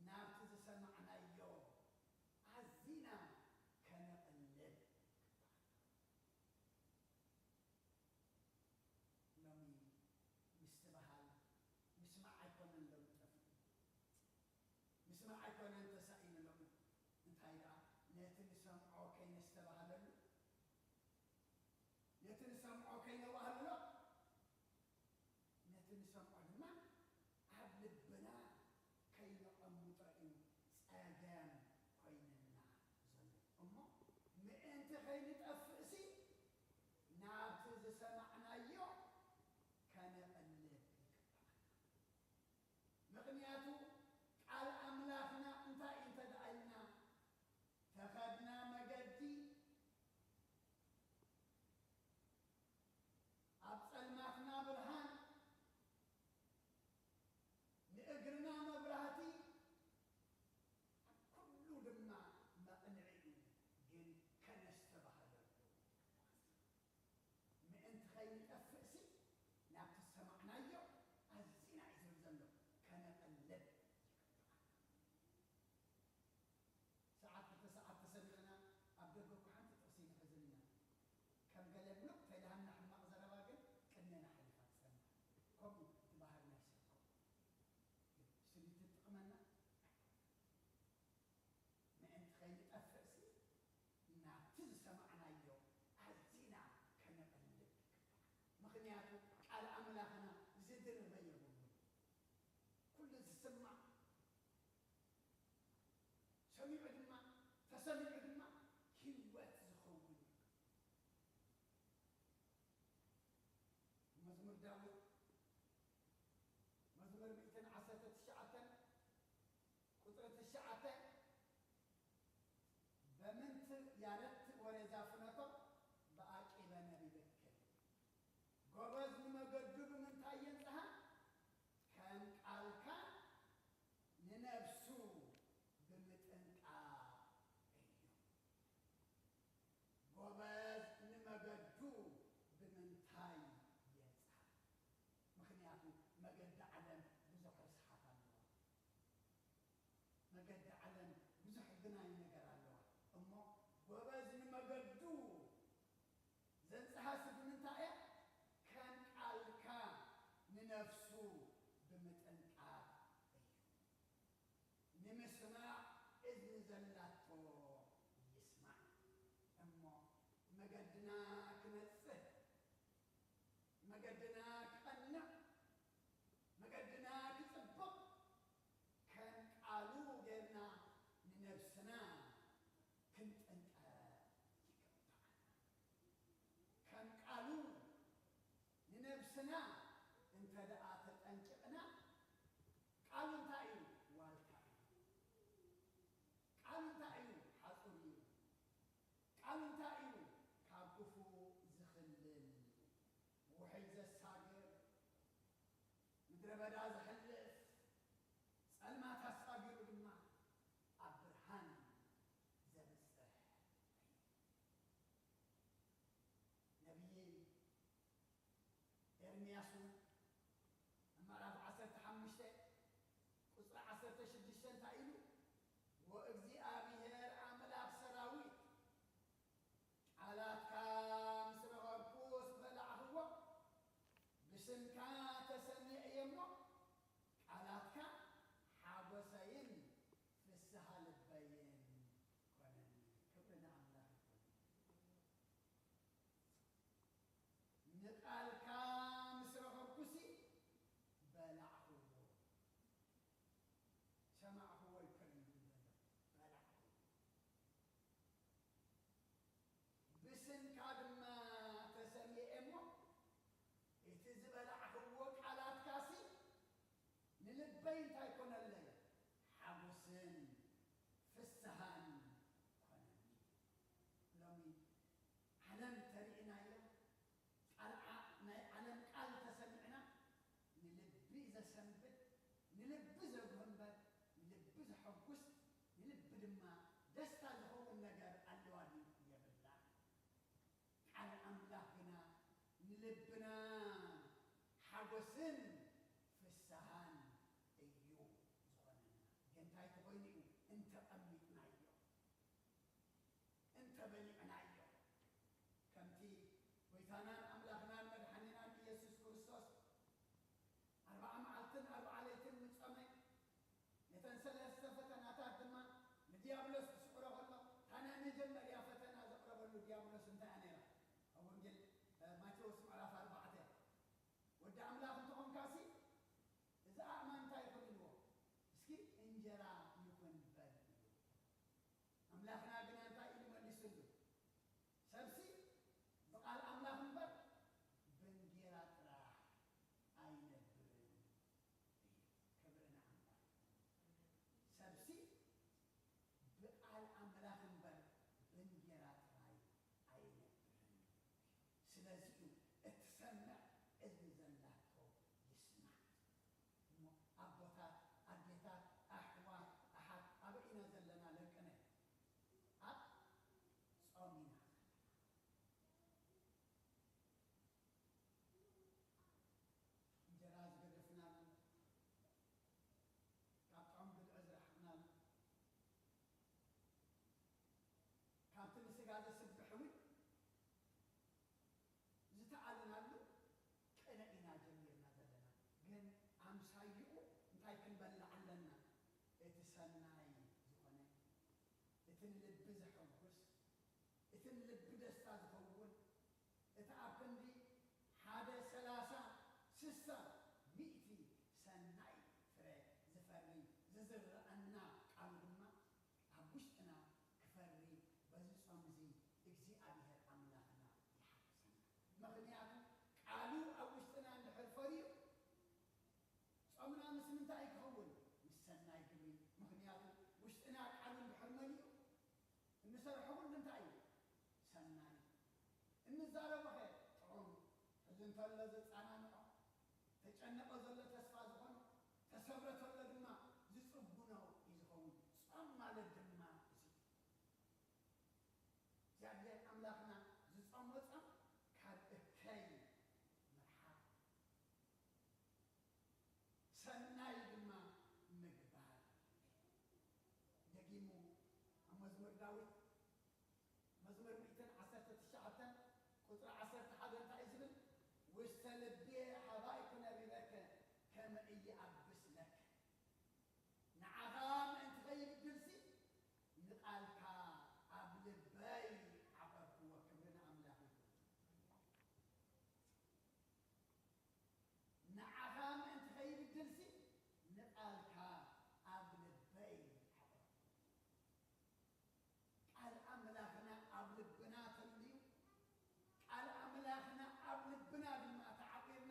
ናብቲ ዝሰማዕናዮ ሓዚና ከነቐልብ ይግባአና። ሎሚ ምስትበሃል ምስማዕ ኣይኮነን ሎሚ ጠፍኡ ምስማዕ ኣይኮነን ተሳኢኑ ሎሚ እንታይ ደኣ ነቲ ንሰምዖ ከይነስተባሃለሉ ነቲ ንሰምዖ ከይነባህልሎ ነቲ ንሰምዖ ድማ ኣብ ልብና ከይነቐምጦ እዩ ፀገም ኮይንና ዘሎ እሞ ምእንቲ ከይንጠፍእ ሲ ናብቲ ዝሰማዕናዮ ከነቐልብ ይግባአና። ምክንያቱ ቃል ኣምላኽና እንታይ እዩ እንተደኣልና ተኸድና መገዲ ኣብ ጸልማትና ብርሃን ንእግርና መብራህቲ ኩሉ ድማ መቕንዒ እዩ ግን ከነስተባሃለሉ ምእንቲ ከይንጠፍእ ሲ ናብቲ ዝሰማዕናዮ ኣዚና እዩ ዝብል ዘሎ ከነቐልብ ሰዓት ብተሰዓት ተሰሚዕና ኣብ ደገ እኳ ሓንቲ ጥቕሲ ንሕዝልና ከም ገለ ብሉቕ ተይልሃና ሕማቕ ዘረባ ግን ቅድሜና ሓሊፋ ትሰምዕ ከምኡ ትባህርና ይሰብኮ ስሊት ትጥቕመና ምእንቲ ከይንጠፍእ ሲ ናብቲ ዝሰማዕናዮ ኣዚና ከነቐልብ ይግባአና። ምክንያቱ ቃል ኣምላኽና ዝድርበ የብሉ ኩሉ ዝስማዕ ሰሚዑ ድማ ተሰሚዑ ድማ ህይወት ዝኸውን መዝሙር ዳዊት መዝሙር 119 ቁጥሪ 9 በምንት ያረት ወሬዛ ፍነቶ በአቂበ ነቢብክል ጎበዝ ንመገዱ ብምንታይ የንጽሐ ከም ቃልካ ንነፍሱ ብምጥንቃቅ እዩ። ጎበዝ ንመገዱ ብምንታይ የንጽሐ ምክንያቱ መገዲ ዓለም ብዙሕ ርስሓት ኣለዋ። መገዲ ዓለም ብዙሕ ግናይ ነገር ኣለዋ እሞ ጎበዝ ንመገዱ ዘንጽሐ ብምንታይ እያ ከም ቃልካ ንነፍሱ ብምጥንቃቅ እዩ። ንምስማዕ እዝኒ ዘላቶ ይስማዕ እሞ መገድና نفسنا انت دعات تنجقنا قالوا انتايو والتا قالوا انتايو حصري قالوا انتايو كابكفو زخلل وحيز الساقر مدري بدا زحلف سلمات الساقر بما أبرهان زبسه نبي إرمياسو أمراف عسرت حمشته قصر عسرت شدشتن تايلو وإغزي أبيهر عملاك سراويت على كام سرغبوس بلعهو بسنكا تسميع يمو على كام حابسين في السهل البين كونني كبرنا الله نقال كام سرغبوسي بلعهو سمعه الكريم بلعهو بسن كادما تسمي امو اتزبلعهو قالات كاسي نلبين تايكون الليل حبسن فسهان كونني لومي علم ترينا يوم علم قال تسمعنا نلبي إذا سنبت نلبي إذا غنبت نلبي إذا حبس نلبي لما دستا هو النجار اللواني يبلع على أملاكنا نلبنا حبسن في السهان أيو زغننا جنتاي تبيني أنت أميتنا أيو أنت بنينا أيو كمتي ويتانا أملاكنا مدحننا بيسوس كريستوس 4 معلتن 4 ليتن مصمي يتنسلس فتناتات دما لديابلوس تسقرو الله انا نجمر يا فتنا زقرو له ديابلوس انت انيرا وانجيل ماتيوس معراف 4 ود املاك تكون كاسي اذا امنت يكون له اسكي انجرا يكون بد املاكنا بنا انت يملسلو سبسي بقال املاك نبر بنجرا ترا عين كبرنا عملاك سبسي بقال أملاك نبر بنجرات راي عين سلازيو اتسمع إذن زلاتو يسمع أبوتات أديتات أحوات أحد أبئنا زلنا لكنا صومنا جراز قدفنا قطعهم بالعذر حقنا كانت مسجادة سبحوي زتعلنا له كنا إنا جميلنا زلنا جن عمسايو انتاي كنبلع لنا اتسناي زغني اتنلب زحبس اتنلب دستا زفول اتعبندي حادة 30 مئتي سناي فري زفري ززرعنا قالوا عبشتنا كفري بزي صمزي اكزي أبيهر أملاكنا يحبسنا مغنياتنا قالوا عبشتنا عند حرفري صمنا مسلم تاي كهون مسناي قبري مغنياتنا وشتنا قالوا بحرمني نسرحون من تاي سناي النزارة وخير طعم حزن تلزت أنا نوع تجنب أزل تسفى زخون تسبرت ولدما زصبنا يزخون صم على الدما زاد أملاكنا زصم وصم كاد كاي مرحا سناي دما مقبال دقيمو مزمور داوود مزمور 219 قطر 11 تعزبن واستلبي حبايكنا بذاك كما إي أبس لك نعغام أنت غير الدرسي نقالك أبل باي عبرك وكبرنا أملاك نعغام أنت غير الدرسي نقالك أبل باي عبرك قال أملاكنا أبل بنات اللي قال أملاكنا أبل بنات ما تعبير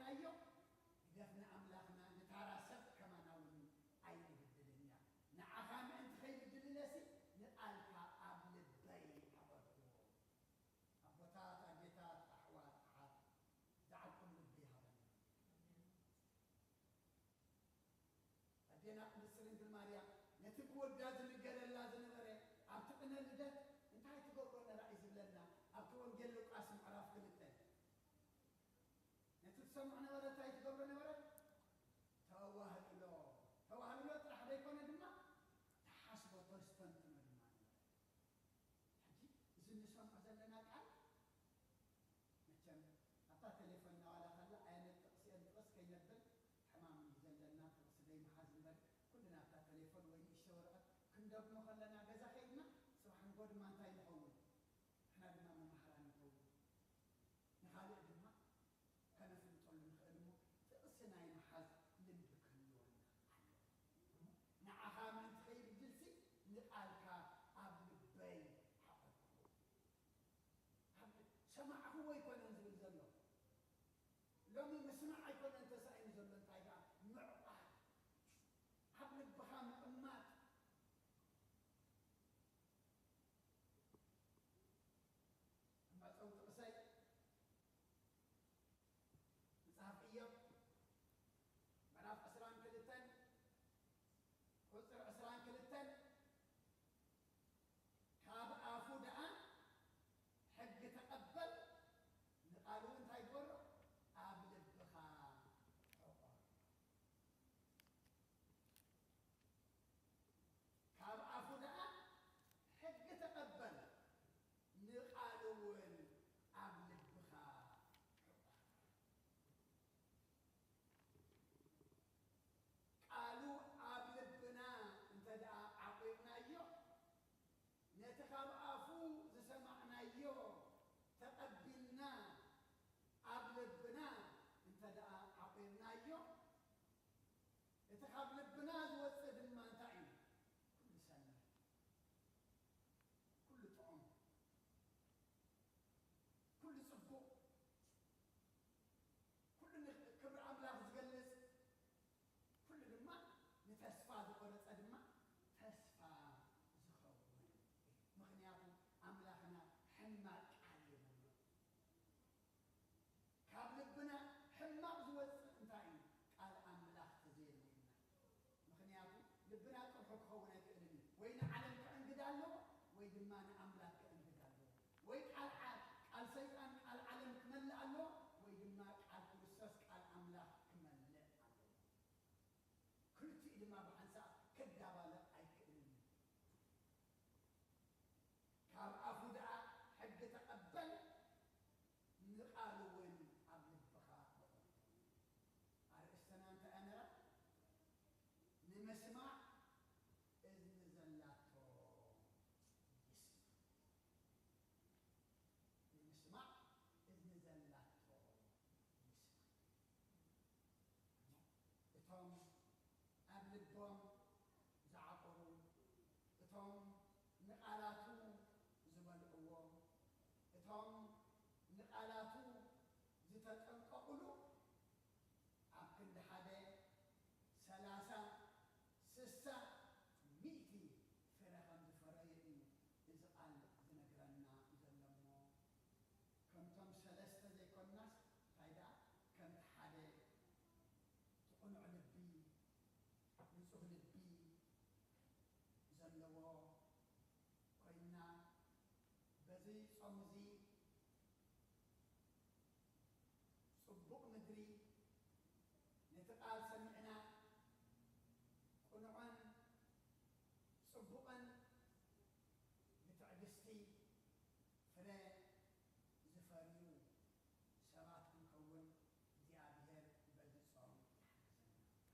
تسمع نبرة تايت قبل نبرة توهل له طرح ده يكون دماء تحاسب وتستن تمام حجي إذا نسمع زلنا قال متشم أتا تليفون ولا خلا عين التقصي التقص كي نبل حمام زلنا تقص زي محازن بل كلنا أتا تليفون وين الشورى كندب مخلنا جزا خيرنا سبحان قد ما انتهي نحول احنا دماء من محران نحول نخالق دماء كان في الطول نخدمه تقصنا يمحاز لنبك اللون نعها من تخيل الجلسي نقالك عبد البي سمع هو يكون ينزل زلو لو مسمع يكون انت ساين زلو انت معقد حبل البخام امات اما صوت قصي مصحف ايوب مناف اسران كلتن قصر اسران كلتن كاب افو دعا حق تقبل نقالوا انت يقول قابل البخا كاب افو دعا حق تقبل نقالوا قابل البخا قالوا قابل البنا انت دعا عقيقنا ايوه نتخاب افو زسمعنا ايوه تقبلنا قبل البنا انت دعا عقيلنا ايوه يتخاب لبنا زوصد ما انتعين كل سنة كل طعم كل صبو كل كبر أملاك زقلس كل لما نتسفى ذكرت أدما تسفى زخوة مغنياتهم أملاكنا حماك كاب لبنا حماق زوز انتاين قال أملاك تزيل لنا مخنياتو لبنا قرحك خونا يكألني وين علم كأنقدالو وين دمان أملاك كأنقدالو وين قال سيطان قال علم كملألو وين دمان قال كرسس قال أملاك كملألو كل شيء لما بحنسا كدابالة أي كألني كاب أفو دعا حق تقبل نقالوا وين قبل البخاء على السنة أنت أنا نمسمع إذن زلاته نمسمع إذن زلاته إتهم قبل البوم زعقروا إتهم نقالاتو زبلعوه إتهم نقالاتو زتتنققلو أكل حدا 30 مئتي فرخم زفريني إذا قال زنقرنا زلمو كمتم 3 زي كناس فايدا كم حدا تقنع لبي نصه لبي زلمو كنا بزي صمزي صبق مدري نتقال سمعنا قنعا صبقا بتعجستي فلا زفاريو سرات نكون زيابير بلد صوم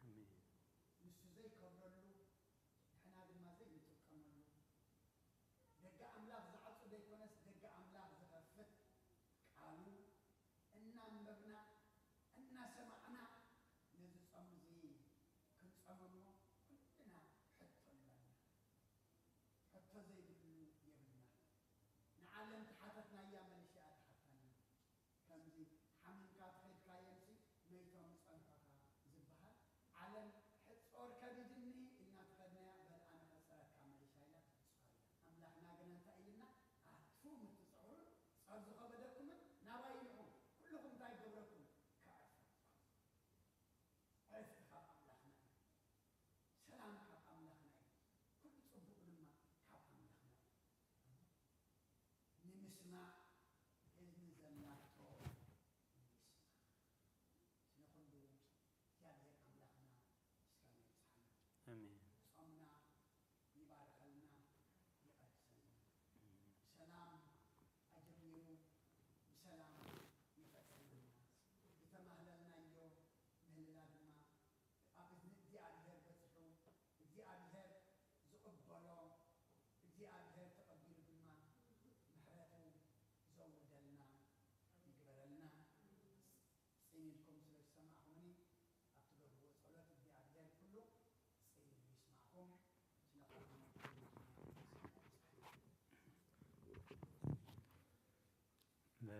امين نسو زي كبرلو حنا ما زي نتكملو دقا املاك زعصو ديكونس دقا املاك زغفت قالوا إنا مبنا إنا سمعنا نزل صمزي كنت صممو كلنا حتى لنا حتى زي يبنا نعلم تحتت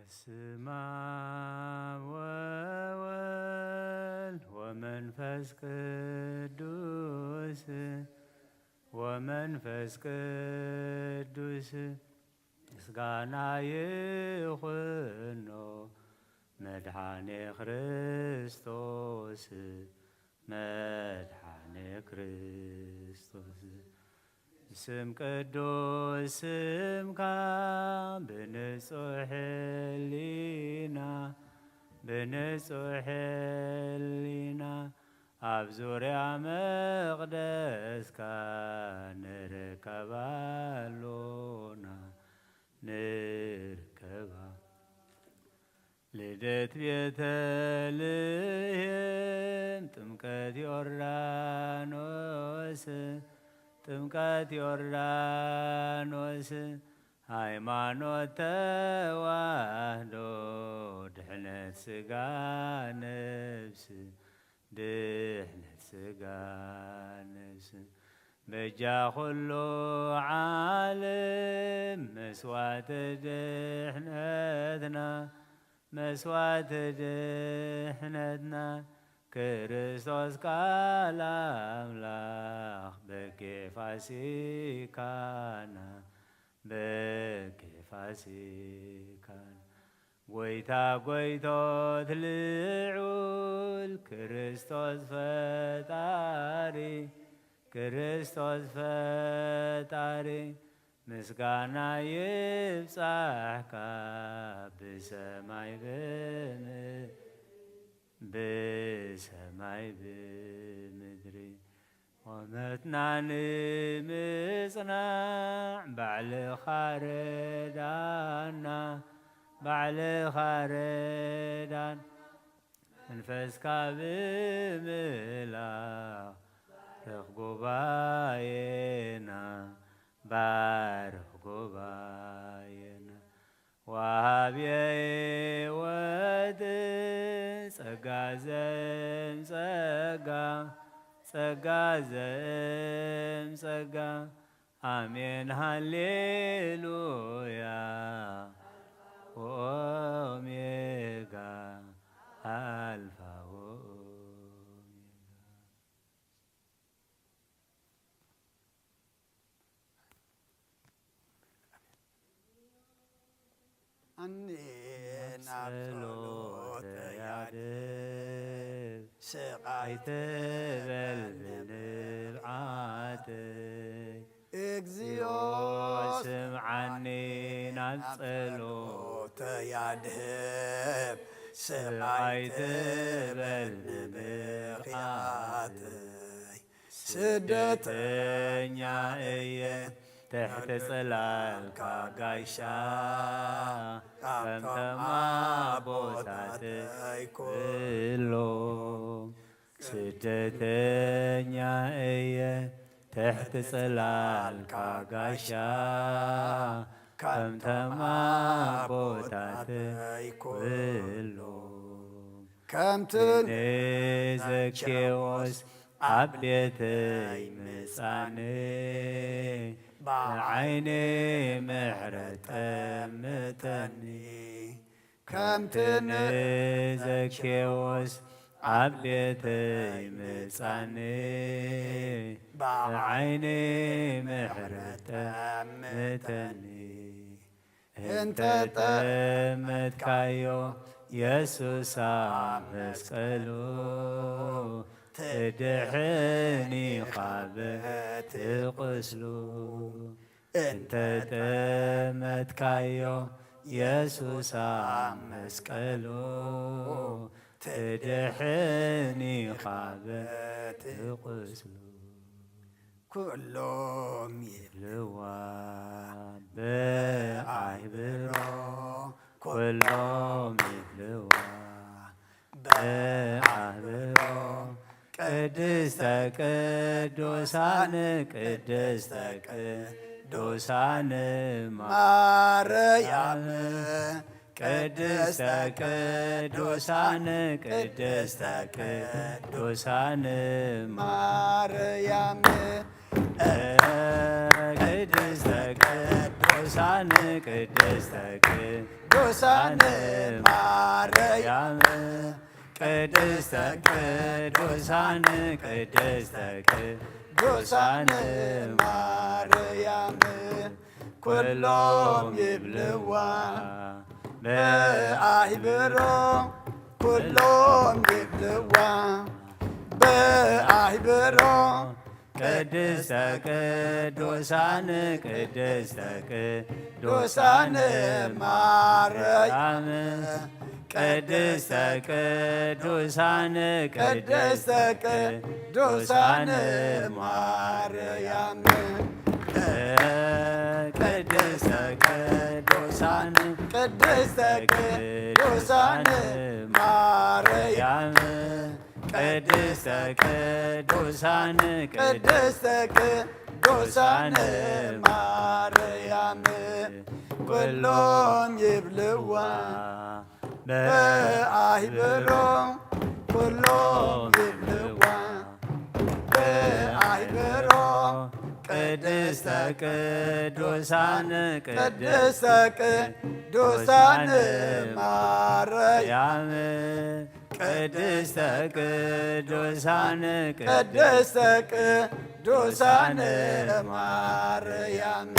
በስመ አብ ወወልድ ወመንፈስ ቅዱስ ወመንፈስ ቅዱስ ምስጋና ይኹኖ መድኃኔ ክርስቶስ መድኃኔ ክርስቶስ ስም ቅዱስ ስምካ ብንጹሕ ሕሊና ብንጹሕ ሕሊና ኣብ ዙርያ መቕደስካ ንርከባሎና ንርከባ ልደት ቤተልሔም ጥምቀት ዮርዳኖስ ጥምቀት ዮርዳኖስ ሃይማኖት ተዋህዶ ድሕነት ሥጋ ነፍስ ድሕነት ሥጋ ነፍስ በጃ ኩሉ ዓለም መስዋዕት ድሕነትና መስዋዕት ድሕነትና ክርስቶስ ቃል አምላክ በጌ ፋሲካና በጌ ፋሲካና ጎይታ ጎይቶት ልዑል ክርስቶስ ፈጣሪ ክርስቶስ ፈጣሪ ምስጋና ይብጻሕካ ብሰማይ ብሰማይ ብምድሪ ቆመትና ንምጽናዕ ባዕልኻ ረዳና ባዕልኻ ረዳን መንፈስካ ብምላኽ ባርኽ ጉባኤና ባርኽ ጉባኤና ወሃብየ ሕይወት ጸጋ ዘእምጸጋ ጸጋ ዘእምጸጋ አሜን ሃሌሉያ ኦሜጋ አልፋ አኔና ጸሎተ ያድር አይትበል ብንብዓተይ እግዚኦ ስምዓኒ ናብ ጸሎተ ያድህብ አይትበል ብንብዓተይ ስደተኛ እየ تحت ጽላልካ ጋሻ ከምተማ ቦታተይ ኩሎ ስደተኛ እየ تحت ጽላልካ ጋሻ ከምተማ ቦታተይ ኩሎ ከምቲ ዘኬዎስ ኣብ ቤተይ ምጻኔ بعيني محرت متني كم تنزكيوس عبيتي مصاني بعيني محرت متني انت تمتكايو يسوس مسقلو تدحني خابت قسلو انت تمتكايو يسوس مسقلو تدحني خابت قسلو كلهم يلوا بعبرو كلهم يلوا بعبرو ቅድስተ ቅዱሳን ቅድስተ ቅዱሳን ማርያም ቅድስተ ቅዱሳን ቅድስተ ቅዱሳን ማርያም ቅድስተ ቅዱሳን ቅድስተ ቅዱሳን ማርያም ቅድስተ ቅዱሳን ቅድስተ ቅዱሳን ማርያም ኩሎም ይብልዋ በአይብሮ ኩሎም ይብልዋ በአይብሮ ቅድስተ ቅዱሳን ቅድስተ ቅዱሳን ማርያም ቅድስተ ቅዱሳን ቅድስተ ቅዱሳን ማርያም ቅድስተ ቅዱሳን ቅድስተ ቅዱሳን ማርያም ቅድስተ ቅዱሳን ቅድስተ ቅዱሳን ማርያም ኩሎም ይብልዋ በአይብሮ ኩሎም ይብልዋ በአይብሮ ቅድስተ ቅዱሳን ቅድስተ ቅዱሳን ማርያም ቅድስተ ቅዱሳን ቅድስተ ቅዱሳን ማርያም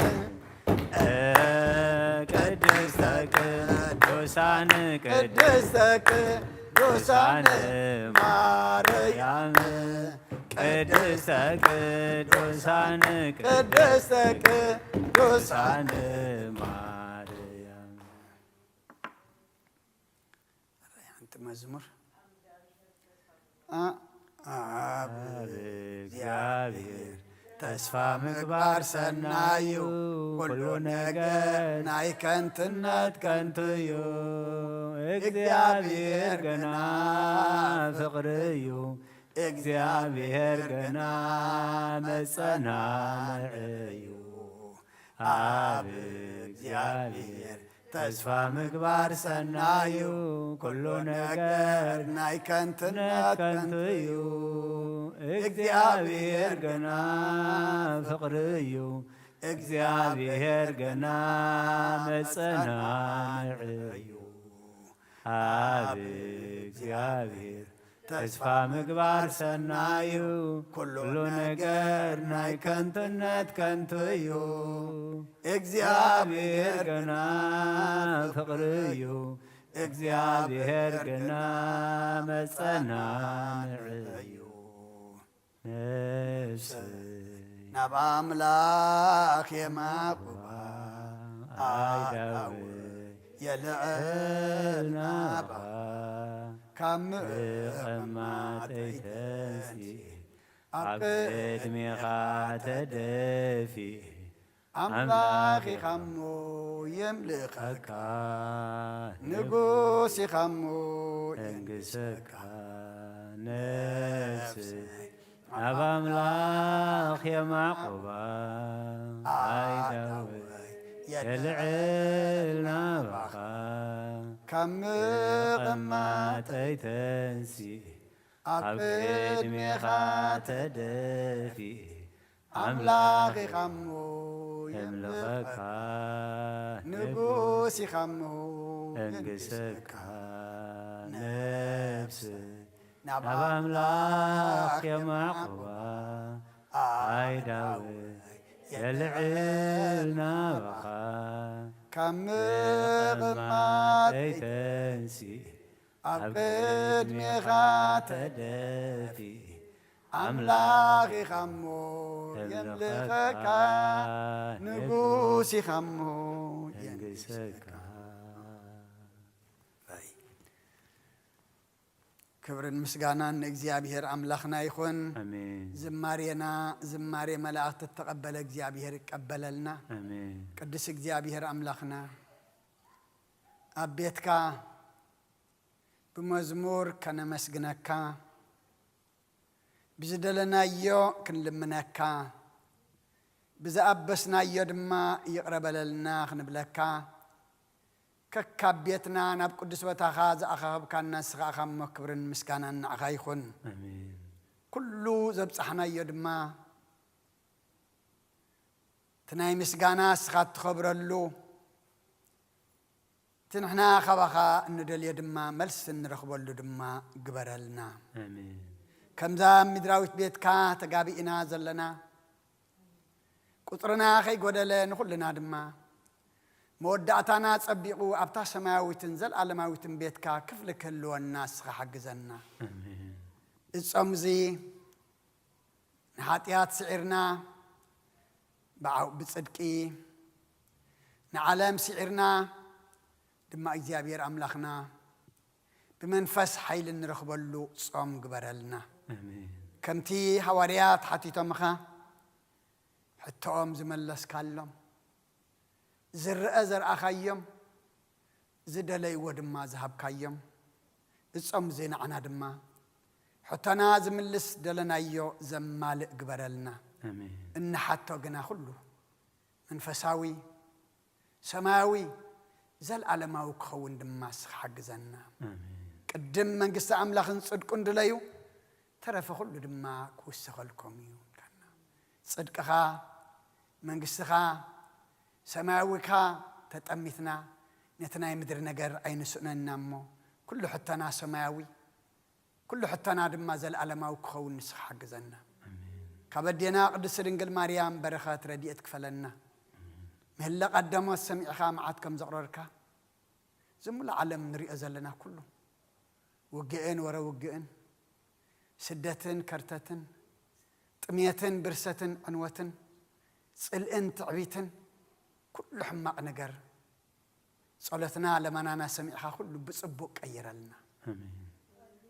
ቅድስተ ቅዱሳን ቅድስተ ቅዱሳን ማርያም ቅድስተ ቅዱሳን ቅድስተ ቅዱሳን ማርያም መዝሙር አብ እግዚአብሔር ተስፋ ምግባር ሰናዩ ሁሉ ነገር ናይ ከንትነት ከንቱ እዩ እግዚአብሔር ገና ፍቅሪ እዩ እግዚአብሔር ገና መጸናዕ እዩ አብ እግዚአብሔር ተስፋ ምግባር ሰናዩ ኩሉ ነገር ናይ ከንትነት ከንቱ እዩ እግዚአብሔር ገና ፍቅሪ እዩ እግዚአብሔር ገና መጸናዕ እዩ አብ እግዚአብሔር ተስፋ ምግባር ሰናዩ ኩሉ ነገር ናይ ከንትነት ከንቱ እዩ እግዚአብሔር ገና ፍቅሪ እዩ እግዚአብሔር ገና መጸናዕ እዩ ነፍሰይ ናብ አምላክ የማቁባ አይዳዊ የልዕል ናባ ካብ ምቕማጠይተሲ ኣብ ቅድሜኻ ተደፊ አምላክ ኢኻሞ የምልኸካ ንጉስ ኢኻሞ እንግሰካ ነፍሰይ ናብ ኣምላኽ የማዕቁባ ኣይዳወይ የልዕል ናባኻ ካብ ምቕማጠይ ተንሲ ኣብ ቅድሜኻ ተደፊ አምላክ ኢኻሞ የምልኸካ ንጉስ ኢኻሞ እንግሰካ ነፍሰይ ናብ ኣምላኽ የማዕቁባ ኣይዳወይ የልዕል ናባኻ ካብ ምቕማጠይ ተንሲ ኣብ ቅድሜኻ ተደፊ አምላክ ኢኻሞ የምልኸካ ንጉስ ኢኻሞ የንግሰካ ክብርን ምስጋናን እግዚአብሔር አምላክና ይኹን። አሜን። ዝማሬና ዝማሬ መላእክት ተቀበለ እግዚአብሔር ይቀበለልና። አሜን። ቅዱስ እግዚአብሔር አምላክና አቤትካ በመዝሙር ከነመስግነካ ብዝደለናዮ ክንልምነካ ብዝአበስናዮ ድማ ይቅረበለልና ክንብለካ ከካቤትና ናብ ቅዱስ ቦታኻ ዝኣኸብካና ንስኻ እሞ ክብርን ምስጋናን ንዓኻ ይኹን። አሜን። ኩሉ ዘብፃሕናዮ ድማ تناي مسجانا سخات خبرلو تنحنا خبخا ندل يدما ملس نرخبلو دما قبرلنا آمين كم ذا مدراوت بيتكا تقابئنا زلنا قطرنا خي قدلا نخلنا دما مودعتنا تصبقوا أبتا سماوي تنزل علماوي تنبيتكا كفلك اللو الناس حقزنا آمين الصمزي نحاتيات سعرنا بعو بصدقي نعلم سعرنا دما إجابير أملاخنا بمنفس حيل نرخبلو صوم قبرلنا آمين كمتي حواريات حتي تمخا حتى أم زملس كالم زر أزر أخيم زدلي ودما ذهب كيم الصوم زين عنا دما حتى نازم اللس دلنا يو زمال قبرلنا آمين إن حتى قنا كله منفساوي سماوي زل على ما وكون دماس حق زنا آمين قدم من قصة أملاخن صدقون دليو ترى كل دما كوسخلكم يوم كنا صدقها من قصها سماويكا تتأمثنا نتنا يمدر نجر أين سؤنا نمو كل حتى سماوي كل حتى دما زل على ما وكون نسخ حق زنا كبدينا قدس رنجل مريم برخات رديت كفلنا مهلا قدموا السمع خامعاتكم زقرركا زملا علم نري أزلنا كله وجئن ورا وجئن سدتن كرتتن طميتن برستن عنوتن صلئن تعبيتن كل حماق نجر صلتنا لما أنا سمعها كله بصبوك أيرلنا آمين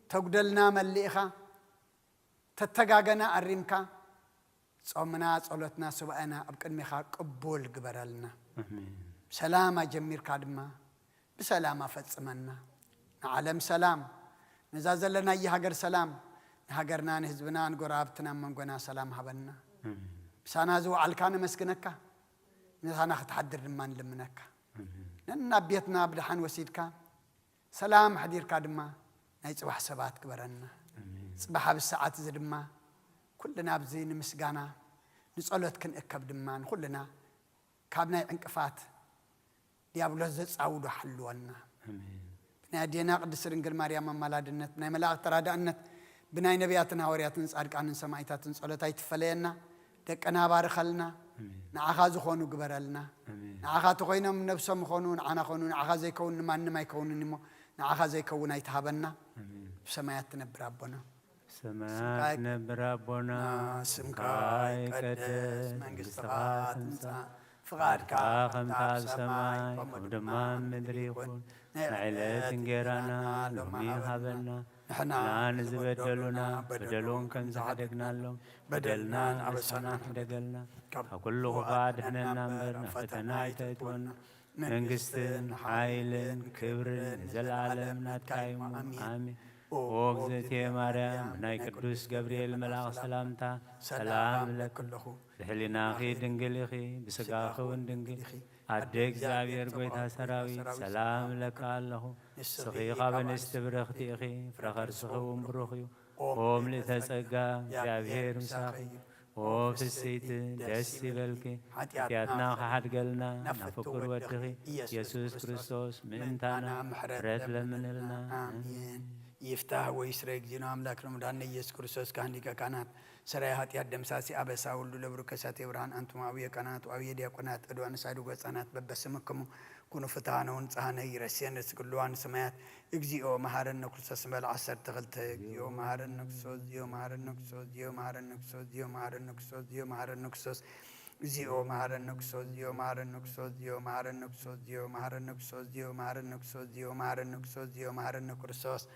تقدلنا مليخا تتجاجنا الرمكا صومنا صلتنا سبأنا أبكن مخا قبول قبرلنا آمين سلامة جمير كادما بسلامة فتسمنا نعلم سلام نزازل لنا يهجر سلام نهجرنا نهزبنا نقرابتنا من قنا سلام هبنا آمين بسانا زو علكان مسكنك نحنا تحدر من لمنك لأن بيتنا بدحن وسيدك سلام حدير كادما نيصبح سبات كبرنا صباح بالساعات زدما كلنا بزين مسجانا نصلت كن أكب دمان كلنا كابنا انقفات ديابلوس زص عودو حلونا آمين نادينا قدس رنجل مريم ملادنت ناي ملاك ترادأنت بناي نبياتنا ورياتنا صادقان سمايتاتن صلتاي تفلينا دقنا بارخلنا نعخا زخونو قبرلنا نعخا تقينا من نفسهم خونون عنا خونون نعخا زي كون ما يكونون نمو نعخا زي كون يتهابنا بسمايات نبر ربنا سماك نبر ربنا سمكاي قدس منقصتك تنسى فقادك خمتا السماي ودما مدري خون نعلت انجرانا لومي هابلنا نحنا نزبدلنا بدلون كم زحدقنا لهم بدلنا عبسنا حدقلنا كل غباد احنا نمرنا فتنا يتيتونا منقستن حايلن كبرن زل عالمنا تكايمون آمين وقزتي مريم ناي قدوس جبريل ملاك سلامتا سلام لك بحلنا خي دنجلي خي بسقاخ وندنجي أديك زابير قويتها سراوي سلام لك الله سخيقا بنستبرختي خي فرخر سخوم بروخيو قوم لتسقى زابير مساخي وفي السيت دسي بلكي حتياتنا خحد قلنا نفكر ودخي يسوس كريستوس منتانا فرات لمن لنا آمين يفتح ويسرق جنا أملاك رمضان يسوع كريستوس كهني كانت سرايات يدم ساسي أبسا ولد لبركسات يبرهن أنتم أوية كانت وأوية دياقنات أدوان سعيد وقصانات ببسمكم كونوا فتانا ونصحنا يرسين رسكلوان سمايات إجزيو مهارن كريستوس مال عصر تغلت إجزيو مهارن كريستوس إجزيو مهارن كريستوس إجزيو مهارن كريستوس إجزيو مهارن كريستوس إجزيو مهارن كريستوس إجزيو مهارن كريستوس إجزيو مهارن كريستوس إجزيو مهارن كريستوس إجزيو مهارن كريستوس إجزيو مهارن كريستوس إجزيو مهارن كريستوس إجزيو مهارن كريستوس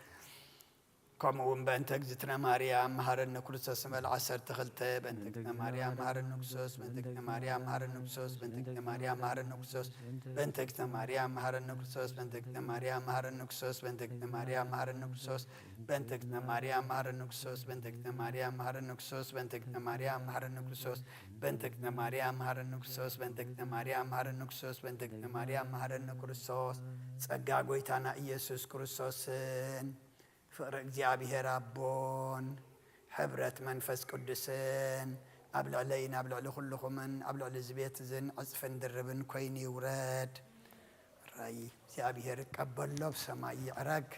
كم بنت اجزتنا مريم مهرنا كريستوس مال عصر تخلته بنتنا مريم مهرنا كريستوس بنتنا مريم مهرنا كريستوس بنتنا مريم مهرنا كريستوس بنتنا مريم مهرنا كريستوس بنتنا مريم مهرنا كريستوس بنتنا مريم مهرنا كريستوس بنتنا مريم مهرنا كريستوس بنتنا مريم مهرنا كريستوس بنتنا مريم مهرنا كريستوس بنتنا مريم مهرنا كريستوس بنتنا مريم مهرنا كريستوس بنتنا مريم مهرنا كريستوس ጸጋ ጎይታና ኢየሱስ ክርስቶስን ፍቅረ እግዚአብሔር አቦን ሕብረት መንፈስ ቅዱስን أبلع لين أبلع لكلكم من أبلع لزبيت زن عزفن دربن كويني وراد رأي سيابي هرك قبل له بسماء عراق